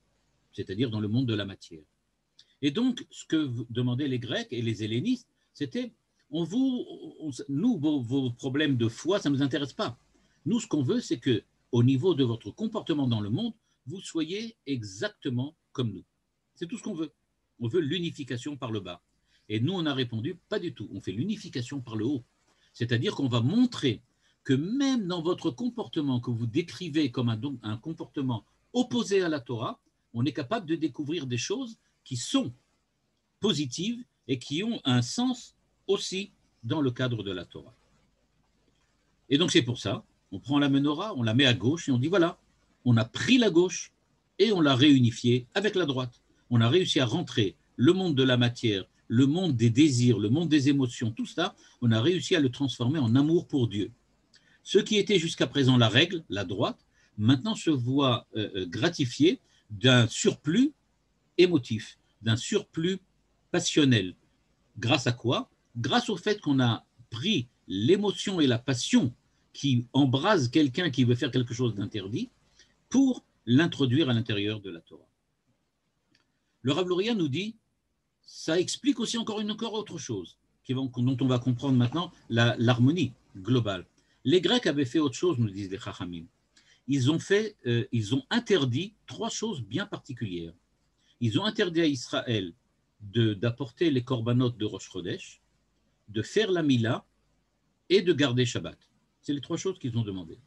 c'est-à-dire dans le monde de la matière. Et donc, ce que demandaient les Grecs et les hellénistes, c'était nous, vos problèmes de foi, ça ne nous intéresse pas. Nous, ce qu'on veut, c'est qu'au niveau de votre comportement dans le monde, vous soyez exactement comme nous. C'est tout ce qu'on veut. On veut l'unification par le bas. Et nous, on a répondu, pas du tout. On fait l'unification par le haut. C'est-à-dire qu'on va montrer que même dans votre comportement que vous décrivez comme un comportement opposé à la Torah, on est capable de découvrir des choses qui sont positives et qui ont un sens aussi dans le cadre de la Torah. Et donc c'est pour ça, on prend la menorah, on la met à gauche et on dit voilà, on a pris la gauche et on l'a réunifiée avec la droite. On a réussi à rentrer le monde de la matière, le monde des désirs, le monde des émotions, tout ça, on a réussi à le transformer en amour pour Dieu. Ce qui était jusqu'à présent la règle, la droite, maintenant se voit gratifié d'un surplus émotif, d'un surplus passionnel. Grâce à quoi? Grâce au fait qu'on a pris l'émotion et la passion qui embrase quelqu'un qui veut faire quelque chose d'interdit pour l'introduire à l'intérieur de la Torah. Le Rav Luria nous dit, ça explique aussi encore autre chose, dont on va comprendre maintenant l'harmonie globale. Les Grecs avaient fait autre chose, nous disent les Chachamim. Ils ont interdit 3 choses bien particulières. Ils ont interdit à Israël d'apporter les corbanotes de Rosh Chodesh, de faire la Mila et de garder Shabbat. C'est les 3 choses qu'ils ont demandées.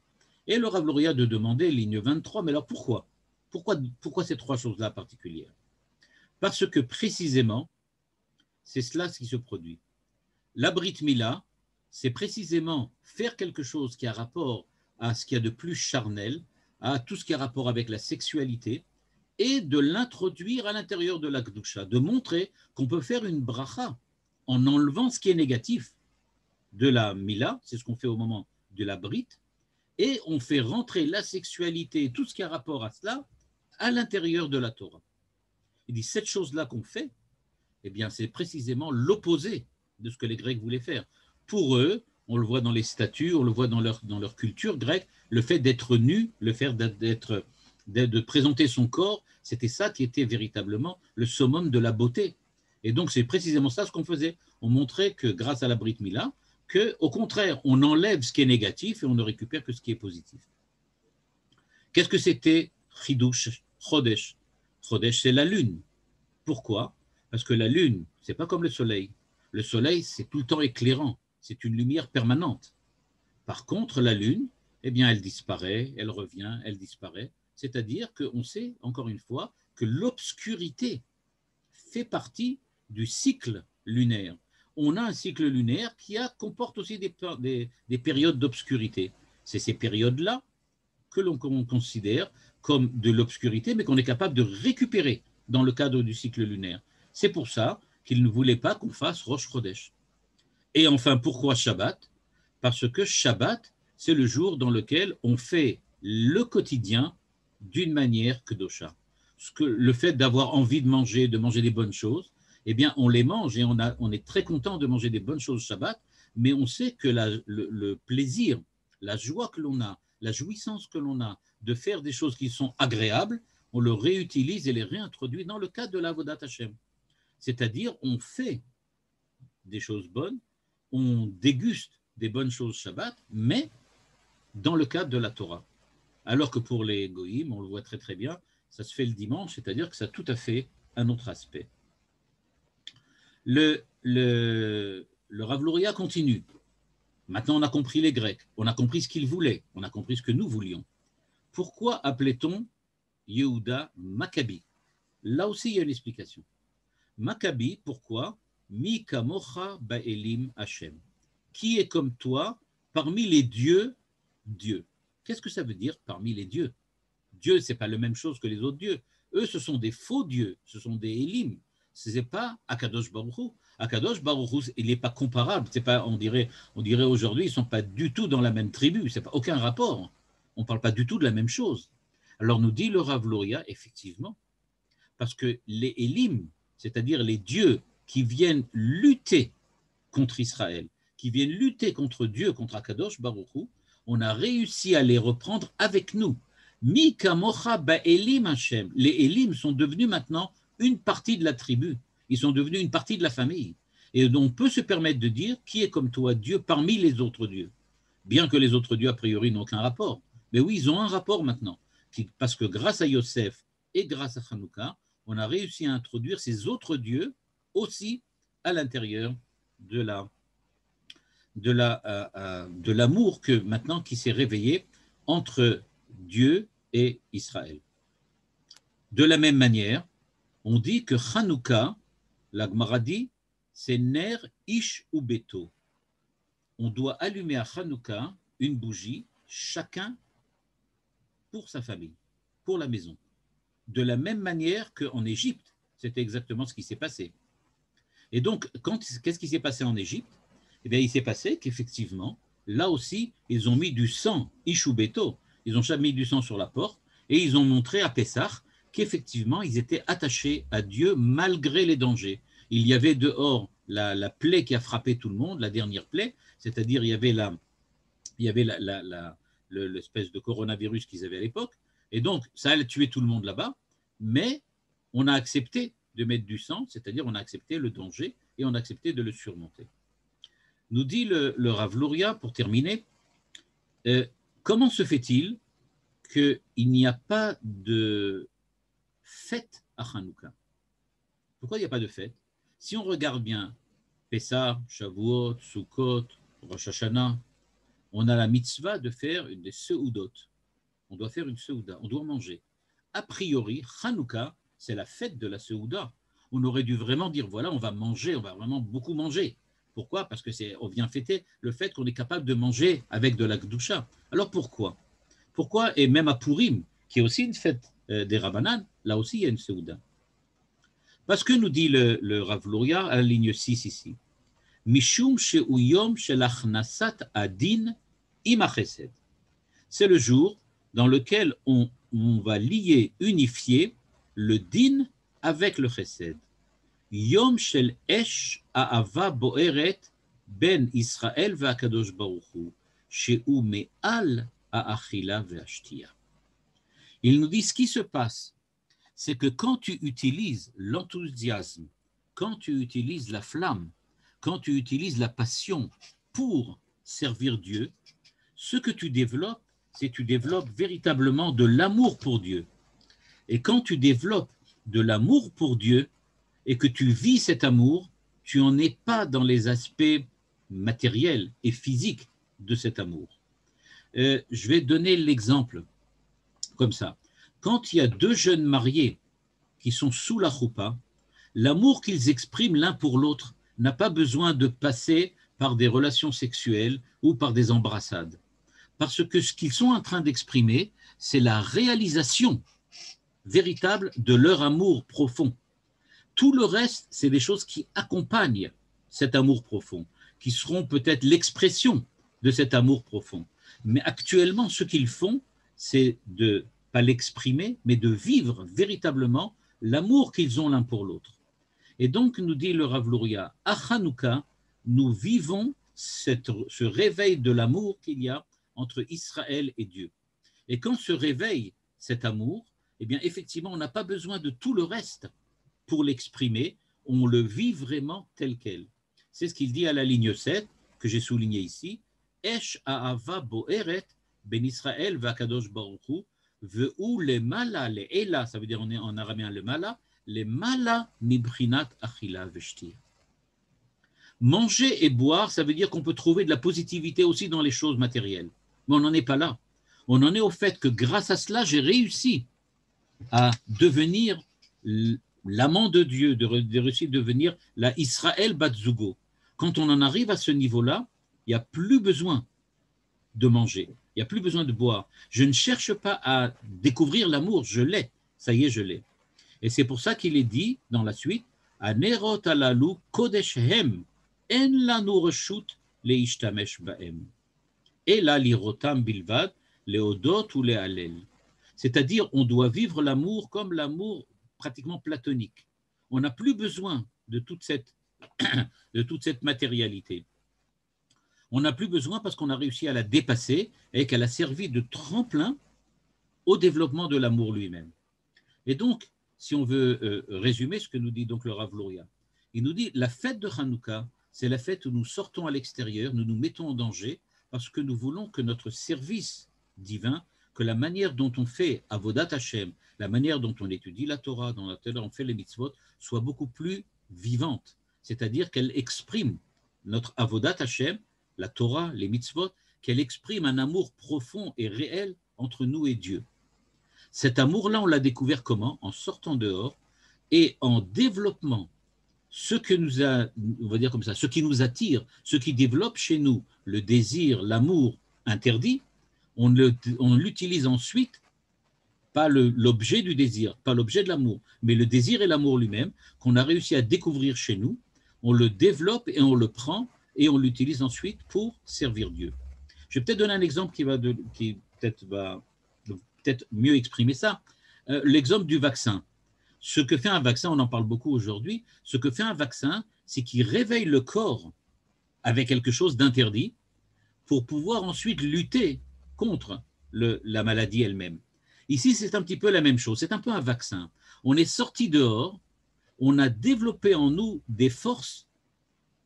Et le Rav Luria de demander, ligne 23, mais alors pourquoi ces 3 choses-là particulières? Parce que précisément, c'est cela ce qui se produit. La Brit Mila, c'est précisément faire quelque chose qui a rapport à ce qu'il y a de plus charnel, à tout ce qui a rapport avec la sexualité, et de l'introduire à l'intérieur de la Kedusha, de montrer qu'on peut faire une bracha en enlevant ce qui est négatif de la Mila, c'est ce qu'on fait au moment de la Brit, et on fait rentrer la sexualité et tout ce qui a rapport à cela à l'intérieur de la Torah. Il dit, cette chose-là qu'on fait, eh bien, c'est précisément l'opposé de ce que les Grecs voulaient faire. Pour eux, on le voit dans les statues, on le voit dans leur culture grecque, le fait d'être nu, le fait de présenter son corps, c'était ça qui était véritablement le summum de la beauté. Et donc, c'est précisément ça ce qu'on faisait. On montrait que grâce à la Brit Mila, qu'au contraire, on enlève ce qui est négatif et on ne récupère que ce qui est positif. Qu'est-ce que c'était Chidush, Chodesh? Chodesh, c'est la lune. Pourquoi? Parce que la lune, c'est pas comme le soleil. Le soleil, c'est tout le temps éclairant. C'est une lumière permanente. Par contre, la lune, eh bien, elle disparaît, elle revient, elle disparaît. C'est-à-dire qu'on sait, encore une fois, que l'obscurité fait partie du cycle lunaire. On a un cycle lunaire qui comporte aussi des périodes d'obscurité. C'est ces périodes-là que l'on considère comme de l'obscurité, mais qu'on est capable de récupérer dans le cadre du cycle lunaire. C'est pour ça qu'il ne voulait pas qu'on fasse Rosh Chodesh. Et enfin, pourquoi Shabbat? Parce que Shabbat, c'est le jour dans lequel on fait le quotidien d'une manière kedosha. Le fait d'avoir envie de manger des bonnes choses, eh bien, on les mange et on est très content de manger des bonnes choses Shabbat, mais on sait que le plaisir, la joie que l'on a, la jouissance que l'on a de faire des choses qui sont agréables, on le réutilise et les réintroduit dans le cadre de l'Avodat Hashem. C'est-à-dire, on fait des choses bonnes, on déguste des bonnes choses Shabbat, mais dans le cadre de la Torah. Alors que pour les Goïm, on le voit très très bien, ça se fait le dimanche, c'est-à-dire que ça a tout à fait un autre aspect. Le Rav Luria continue. Maintenant, on a compris les Grecs, on a compris ce qu'ils voulaient, on a compris ce que nous voulions. Pourquoi appelait-on Yehuda Maccabi? Là aussi, il y a une explication. Maccabi, pourquoi? Mi kamocha ba'elim Hashem. Qui est comme toi parmi les dieux, Dieu. Qu'est-ce que ça veut dire parmi les dieux? Dieu, ce n'est pas la même chose que les autres dieux. Eux, ce sont des faux dieux, ce sont des Elim. Ce n'est pas Akadosh Baruch Hu. Akadosh Baruch Hu, il n'est pas comparable. C'est pas, on dirait aujourd'hui, ils ne sont pas du tout dans la même tribu. Ce n'est pas aucun rapport. On ne parle pas du tout de la même chose. Alors nous dit le Rav Luria, effectivement, parce que les Elim, c'est-à-dire les dieux qui viennent lutter contre Israël, qui viennent lutter contre Dieu, contre Akadosh Baruch Hu, on a réussi à les reprendre avec nous. Mi kamocha ba'elim Hashem. Les Elim sont devenus maintenant une partie de la tribu. Ils sont devenus une partie de la famille. Et donc on peut se permettre de dire qui est comme toi Dieu parmi les autres dieux. Bien que les autres dieux, a priori, n'ont aucun rapport. Mais oui, ils ont un rapport maintenant. Parce que grâce à Yosef et grâce à Hanouka, on a réussi à introduire ces autres dieux aussi à l'intérieur de l'amour que maintenant qui s'est réveillé entre Dieu et Israël. De la même manière, on dit que Hanouka, la Gemara dit, c'est Ner Ish ou Beto. On doit allumer à Hanouka une bougie, chacun pour sa famille, pour la maison. De la même manière qu'en Égypte, c'était exactement ce qui s'est passé. Et donc, qu'est-ce qui s'est passé en Égypte? Eh bien, il s'est passé qu'effectivement, là aussi, ils ont mis du sang, Ishu Beto, ils ont mis du sang sur la porte, et ils ont montré à Pessah qu'effectivement, ils étaient attachés à Dieu malgré les dangers. Il y avait dehors la plaie qui a frappé tout le monde, la dernière plaie, c'est-à-dire il y avait l'espèce de coronavirus qu'ils avaient à l'époque, et donc ça allait tuer tout le monde là-bas, mais on a accepté de mettre du sang, c'est-à-dire on a accepté le danger et on a accepté de le surmonter. Nous dit le Rav Luria, pour terminer, comment se fait-il qu'il n'y a pas de fête à Hanouka? Pourquoi il n'y a pas de fête? Si on regarde bien Pessah, Shavuot, Sukkot, Rosh Hashanah, on a la mitzvah de faire des seudot. On doit faire une seuda, on doit manger. A priori, Hanouka, c'est la fête de la seuda. On aurait dû vraiment dire, voilà, on va manger, on va vraiment beaucoup manger. Pourquoi? Parce qu'on vient fêter le fait qu'on est capable de manger avec de la Gdusha. Alors pourquoi? Pourquoi? Et même à Purim, qui est aussi une fête des Rabbanan, là aussi il y a une seuda. Parce que nous dit le Rav Luria à la ligne 6 ici, Mishum she'u yom shel achnasat adin im hachesed. C'est le jour dans lequel on va lier, unifier le din avec le chesed. Yom shel esh ha'ava bo'eret ben Israël ve'akadosh baruch hu, she'u me'al ha'achila ve'ashtiya. Il nous dit ce qui se passe, c'est que quand tu utilises l'enthousiasme, quand tu utilises la flamme, quand tu utilises la passion pour servir Dieu, ce que tu développes, c'est que tu développes véritablement de l'amour pour Dieu. Et quand tu développes de l'amour pour Dieu et que tu vis cet amour, tu n'en es pas dans les aspects matériels et physiques de cet amour. Je vais donner l'exemple comme ça. Quand il y a deux jeunes mariés qui sont sous la choupa, l'amour qu'ils expriment l'un pour l'autre n'a pas besoin de passer par des relations sexuelles ou par des embrassades. Parce que ce qu'ils sont en train d'exprimer, c'est la réalisation véritable de leur amour profond. Tout le reste, c'est des choses qui accompagnent cet amour profond, qui seront peut-être l'expression de cet amour profond. Mais actuellement, ce qu'ils font, c'est de pas l'exprimer, mais de vivre véritablement l'amour qu'ils ont l'un pour l'autre. Et donc, nous dit le Rav Luria, à Hanouka, nous vivons ce réveil de l'amour qu'il y a entre Israël et Dieu. Et quand se réveille cet amour, eh bien, effectivement, on n'a pas besoin de tout le reste pour l'exprimer, on le vit vraiment tel quel. C'est ce qu'il dit à la ligne 7, que j'ai souligné ici, Esh Ahava Boeret Ben Israël Vakadosh Baruch Hu, Ve'u le Mala, le Ela, ça veut dire en araméen le Mala, le Mala Mibrinat Achila Veshtir. Manger et boire, ça veut dire qu'on peut trouver de la positivité aussi dans les choses matérielles. Mais on n'en est pas là. On en est au fait que grâce à cela, j'ai réussi à devenir l'amant de Dieu, de réussir à devenir la Israël Batzugo. Quand on en arrive à ce niveau-là, il n'y a plus besoin de manger, il n'y a plus besoin de boire. Je ne cherche pas à découvrir l'amour, je l'ai, ça y est, je l'ai. Et c'est pour ça qu'il est dit dans la suite, Anerot alalu kodeshem en lanu reshut leishtamesh baem. Et là, lirotam bilvad, leodot ou lehalel. C'est-à-dire, on doit vivre l'amour comme l'amour pratiquement platonique. On n'a plus besoin de toute cette matérialité. On n'a plus besoin parce qu'on a réussi à la dépasser et qu'elle a servi de tremplin au développement de l'amour lui-même. Et donc, si on veut résumer ce que nous dit donc le Rav Luria, il nous dit la fête de Hanouka, c'est la fête où nous sortons à l'extérieur, nous nous mettons en danger parce que nous voulons que notre service divin, que la manière dont on fait Avodat Hashem, la manière dont on étudie la Torah, dont on fait les mitzvot, soit beaucoup plus vivante. C'est-à-dire qu'elle exprime notre Avodat Hashem, la Torah, les mitzvot, qu'elle exprime un amour profond et réel entre nous et Dieu. Cet amour-là, on l'a découvert comment? En sortant dehors et en développant ce que nous a, on va dire comme ça, ce qui nous attire, ce qui développe chez nous le désir, l'amour interdit, on l'utilise ensuite, pas l'objet du désir, pas l'objet de l'amour, mais le désir et l'amour lui-même, qu'on a réussi à découvrir chez nous, on le développe et on le prend et on l'utilise ensuite pour servir Dieu. Je vais peut-être donner un exemple qui va peut-être mieux exprimer ça. L'exemple du vaccin. Ce que fait un vaccin, on en parle beaucoup aujourd'hui, ce que fait un vaccin, c'est qu'il réveille le corps avec quelque chose d'interdit pour pouvoir ensuite lutter contre la maladie elle-même. Ici, c'est un petit peu la même chose, c'est un peu un vaccin. On est sorti dehors, on a développé en nous des forces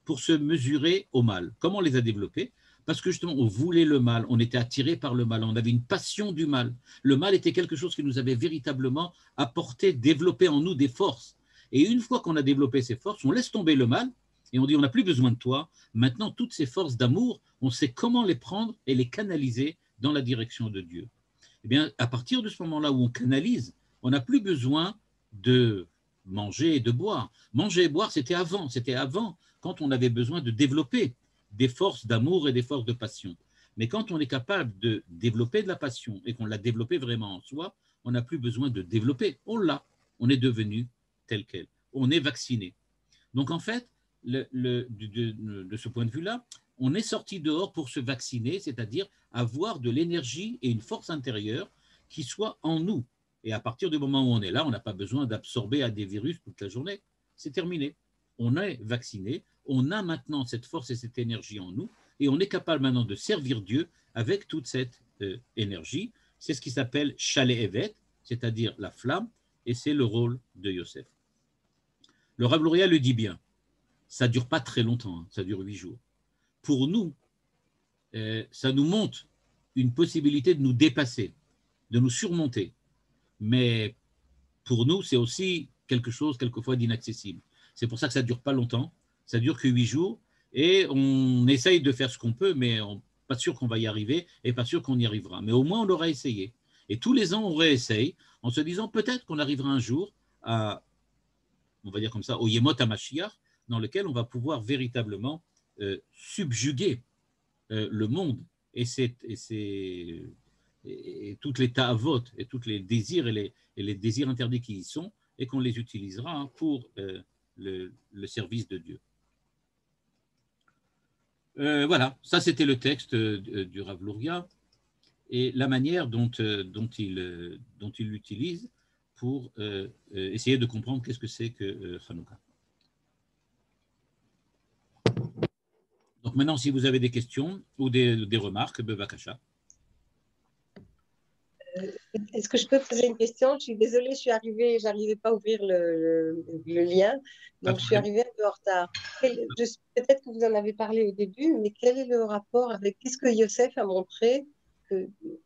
pour se mesurer au mal. Comment on les a développées? Parce que justement, on voulait le mal, on était attiré par le mal, on avait une passion du mal. Le mal était quelque chose qui nous avait véritablement apporté, développé en nous des forces. Et une fois qu'on a développé ces forces, on laisse tomber le mal et on dit on n'a plus besoin de toi. Maintenant, toutes ces forces d'amour, on sait comment les prendre et les canaliser dans la direction de Dieu. Eh bien, à partir de ce moment-là où on canalise, on n'a plus besoin de manger et de boire. Manger et boire, c'était avant quand on avait besoin de développer des forces d'amour et des forces de passion. Mais quand on est capable de développer de la passion et qu'on l'a développé vraiment en soi, on n'a plus besoin de développer. On l'a. On est devenu tel quel. On est vacciné. Donc en fait, de ce point de vue-là, on est sorti dehors pour se vacciner, c'est-à-dire avoir de l'énergie et une force intérieure qui soit en nous. Et à partir du moment où on est là, on n'a pas besoin d'absorber à des virus toute la journée. C'est terminé. On est vacciné, on a maintenant cette force et cette énergie en nous, et on est capable maintenant de servir Dieu avec toute cette énergie. C'est ce qui s'appelle Shaleh Evet, c'est-à-dire la flamme, et c'est le rôle de Yosef. Le Rav Luria le dit bien, ça ne dure pas très longtemps, hein, ça dure 8 jours. Pour nous, ça nous montre une possibilité de nous dépasser, de nous surmonter. Mais pour nous, c'est aussi quelque chose, quelquefois, d'inaccessible. C'est pour ça que ça ne dure pas longtemps, ça dure que 8 jours, et on essaye de faire ce qu'on peut, mais pas sûr qu'on va y arriver, et pas sûr qu'on y arrivera. Mais au moins, on l'aura essayé. Et tous les ans, on réessaye, en se disant peut-être qu'on arrivera un jour à, on va dire comme ça, au Yemot HaMashiach, dans lequel on va pouvoir véritablement subjuguer le monde et toutes les ta'avot et tous les désirs et les désirs interdits qui y sont, et qu'on les utilisera pour le service de Dieu. Voilà, ça c'était le texte du Rav Luria et la manière dont il l'utilise pour essayer de comprendre qu'est-ce que c'est que Hanouka. Donc maintenant, si vous avez des questions ou des remarques, Bevakasha. Est-ce que je peux poser une question? Je suis désolée, je suis arrivée, je n'arrivais pas à ouvrir le lien, donc je suis arrivée un peu en retard. Peut-être que vous en avez parlé au début, mais quel est le rapport avec, qu'est-ce que Yosef a montré,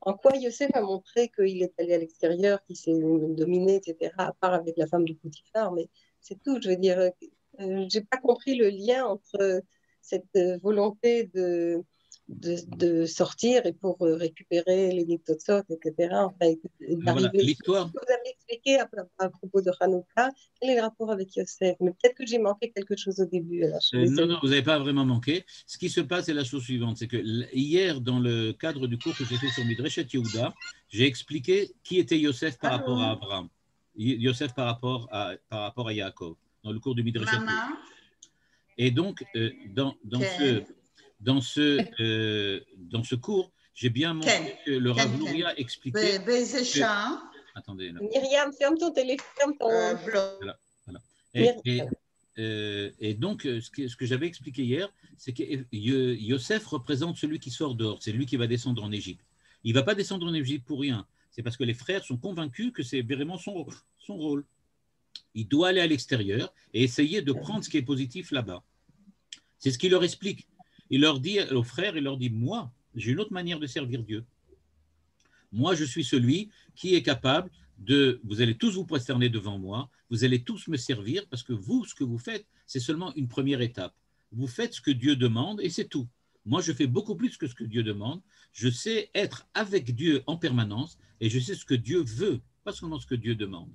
en quoi Yosef a montré qu'il est allé à l'extérieur, qu'il s'est dominé, etc., à part avec la femme de Potiphar, mais c'est tout, je veux dire, je n'ai pas compris le lien entre cette volonté de sortir et pour récupérer les Nitotsot, etc. Enfin, Voilà, l'histoire. Vous avez expliqué à propos de Hanouka, quel est le rapport avec Yosef? Mais peut-être que j'ai manqué quelque chose au début. Alors non, vous n'avez pas vraiment manqué. Ce qui se passe, c'est la chose suivante, c'est que hier, dans le cadre du cours que j'ai fait sur Midreshet Yehuda, j'ai expliqué qui était Yosef par rapport à Abraham, Yosef par rapport à Yaakov, dans le cours du Midreshet Yehuda. Et donc, dans ce cours, j'ai bien montré que le Rav Luria expliquait. Attendez. Là. Myriam, ferme ton téléphone. Voilà. Et donc, ce que j'avais expliqué hier, c'est que Yosef représente celui qui sort dehors, c'est lui qui va descendre en Égypte. Il ne va pas descendre en Égypte pour rien. C'est parce que les frères sont convaincus que c'est vraiment son rôle. Il doit aller à l'extérieur et essayer de prendre ce qui est positif là-bas. C'est ce qu'il leur explique. Il leur dit aux frères, il leur dit, moi, j'ai une autre manière de servir Dieu. Moi, je suis celui qui est capable vous allez tous vous prosterner devant moi, vous allez tous me servir, parce que vous, ce que vous faites, c'est seulement une première étape. Vous faites ce que Dieu demande et c'est tout. Moi, je fais beaucoup plus que ce que Dieu demande. Je sais être avec Dieu en permanence et je sais ce que Dieu veut, pas seulement ce que Dieu demande.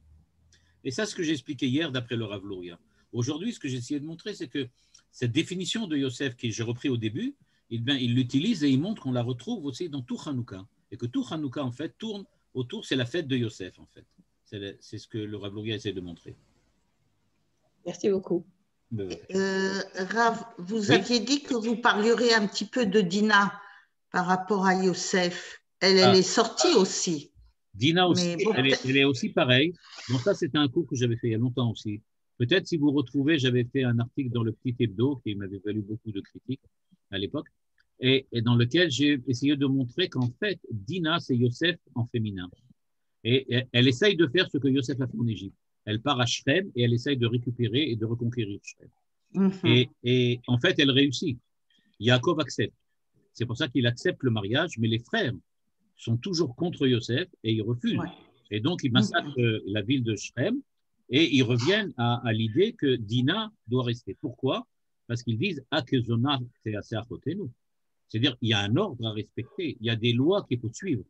Et ça, c'est ce que j'ai expliqué hier d'après le Rav Luria. Aujourd'hui, ce que j'ai essayé de montrer, c'est que cette définition de Yosef que j'ai repris au début, il l'utilise et il montre qu'on la retrouve aussi dans tout Hanouka. Et que tout Hanouka, en fait, tourne autour, c'est la fête de Yosef, en fait. C'est ce que le Rav Luria essaie de montrer. Merci beaucoup. Rav, vous aviez dit que vous parlerez un petit peu de Dina par rapport à Yosef. Elle est sortie aussi. Dina aussi, bon, elle est aussi pareille. Donc ça, c'était un cours que j'avais fait il y a longtemps aussi. Peut-être si vous retrouvez, j'avais fait un article dans le Petit Hebdo qui m'avait valu beaucoup de critiques à l'époque, et dans lequel j'ai essayé de montrer qu'en fait, Dina, c'est Yosef en féminin. Et elle essaye de faire ce que Yosef a fait en Égypte. Elle part à Shrem et elle essaye de récupérer et de reconquérir Shrem. Et en fait, elle réussit. Yaakov accepte. C'est pour ça qu'il accepte le mariage, mais les frères sont toujours contre Yosef et ils refusent. Ouais. Et donc, ils massacrent la ville de Shrem et ils reviennent à l'idée que Dina doit rester. Pourquoi? Parce qu'ils disent « Akezona teaseachotenu ». C'est-à-dire il y a un ordre à respecter, il y a des lois qu'il faut suivre.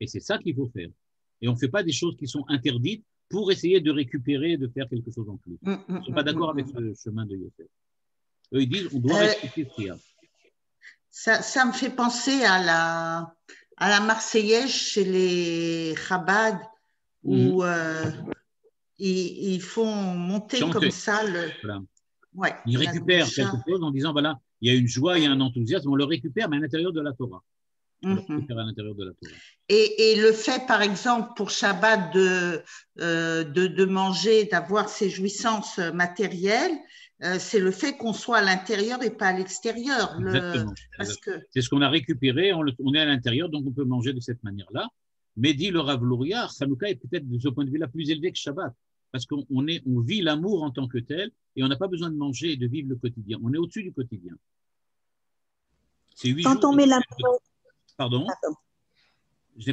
Et c'est ça qu'il faut faire. Et on ne fait pas des choses qui sont interdites pour essayer de récupérer, de faire quelque chose en plus. Ils ne sont pas d'accord avec ce chemin de Yosef. Eux, ils disent on doit respecter ce qu'il y a. Ça me fait penser à la Marseillaise chez les Chabad, où ils font monter comme ça le… Voilà. Ouais, ils récupèrent quelque chose en disant voilà, il y a une joie, il y a un enthousiasme, on le récupère, mais à l'intérieur de la Torah. On le récupère à l'intérieur de la Torah. Et le fait, par exemple, pour Shabbat de manger, d'avoir ces jouissances matérielles, c'est le fait qu'on soit à l'intérieur et pas à l'extérieur. Exactement. C'est ce qu'on a récupéré, on est à l'intérieur, donc on peut manger de cette manière-là. Mais dit le Rav Luria, Hanouka est peut-être de ce point de vue-là plus élevé que Shabbat, parce qu'on vit l'amour en tant que tel, et on n'a pas besoin de manger et de vivre le quotidien. On est au-dessus du quotidien. C'est 8 jours. On met la… Pardon?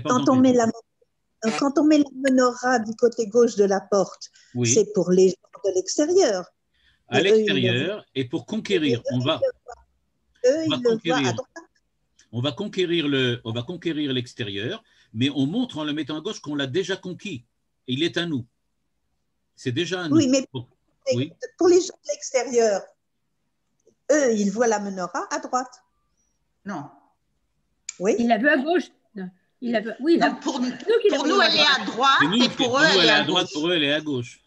Quand on met la menorah du côté gauche de la porte, c'est pour les gens de l'extérieur. À l'extérieur et pour conquérir. On va conquérir l'extérieur, mais on montre en le mettant à gauche qu'on l'a déjà conquis. Et il est à nous. C'est déjà à nous. Oui, mais pour les gens de l'extérieur, eux, ils voient la menorah à droite. Non. Oui. Il la veut à gauche. Oui, non, pour nous, elle est à droite, et pour eux, elle est à droite. Pour eux, elle est à gauche.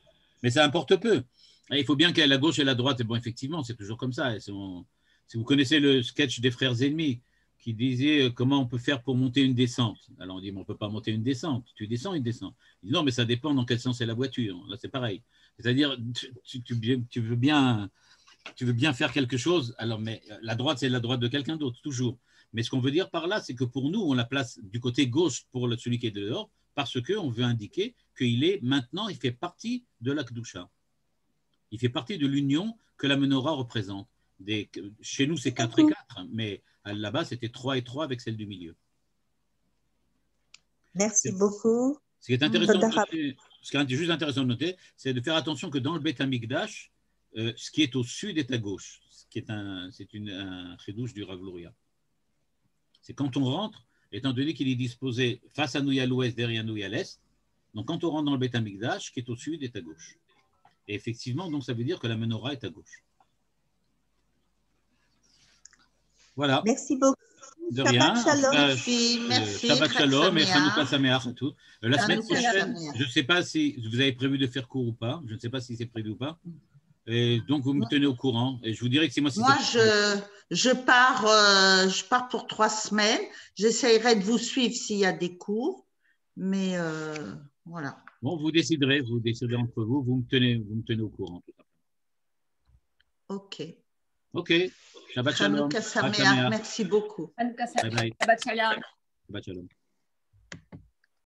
Mais ça importe peu. Il faut bien qu'elle la gauche et la droite. Et bon, effectivement, c'est toujours comme ça. Si vous connaissez le sketch des frères ennemis, qui disait comment on peut faire pour monter une descente. Alors on dit, mais on ne peut pas monter une descente. Tu descends, il descend. Il dit, non, mais ça dépend dans quel sens est la voiture. Là, c'est pareil. C'est-à-dire, tu veux bien tu veux bien faire quelque chose, alors, mais la droite, c'est la droite de quelqu'un d'autre, toujours. Mais ce qu'on veut dire par là, c'est que pour nous, on la place du côté gauche pour celui qui est dehors, parce qu'on veut indiquer qu'il est maintenant, il fait partie de la Kedusha. Il fait partie de l'union que la menorah représente. Chez nous, c'est 4 et 4, mais là-bas, c'était 3 et 3 avec celle du milieu. Merci beaucoup. Ce qui est intéressant de noter, ce qui est juste intéressant de noter, c'est de faire attention que dans le Beth Amikdash, ce qui est au sud est à gauche, ce qui est un chidouche du Rav Luria. C'est quand on rentre, étant donné qu'il est disposé face à nous à l'ouest, derrière nous à l'est, donc quand on rentre dans le Beth Amikdash, ce qui est au sud est à gauche. Et effectivement, donc ça veut dire que la menorah est à gauche. Voilà. Merci beaucoup. De rien. Merci. Shabbat Shalom et Hanouka Sameach à tous. La semaine prochaine, je ne sais pas si vous avez prévu de faire cours ou pas. Je ne sais pas si c'est prévu ou pas. Et donc, vous me tenez au courant. Et je vous dirai que c'est moi. Moi, je pars pour 3 semaines. J'essaierai de vous suivre s'il y a des cours. Mais voilà. Bon, vous déciderez entre vous. Vous me tenez au courant. OK. OK. Shabbat Shalom. Hanouka Sameach, merci beaucoup. Bye bye. Shabbat Shalom. Shabbat Shalom.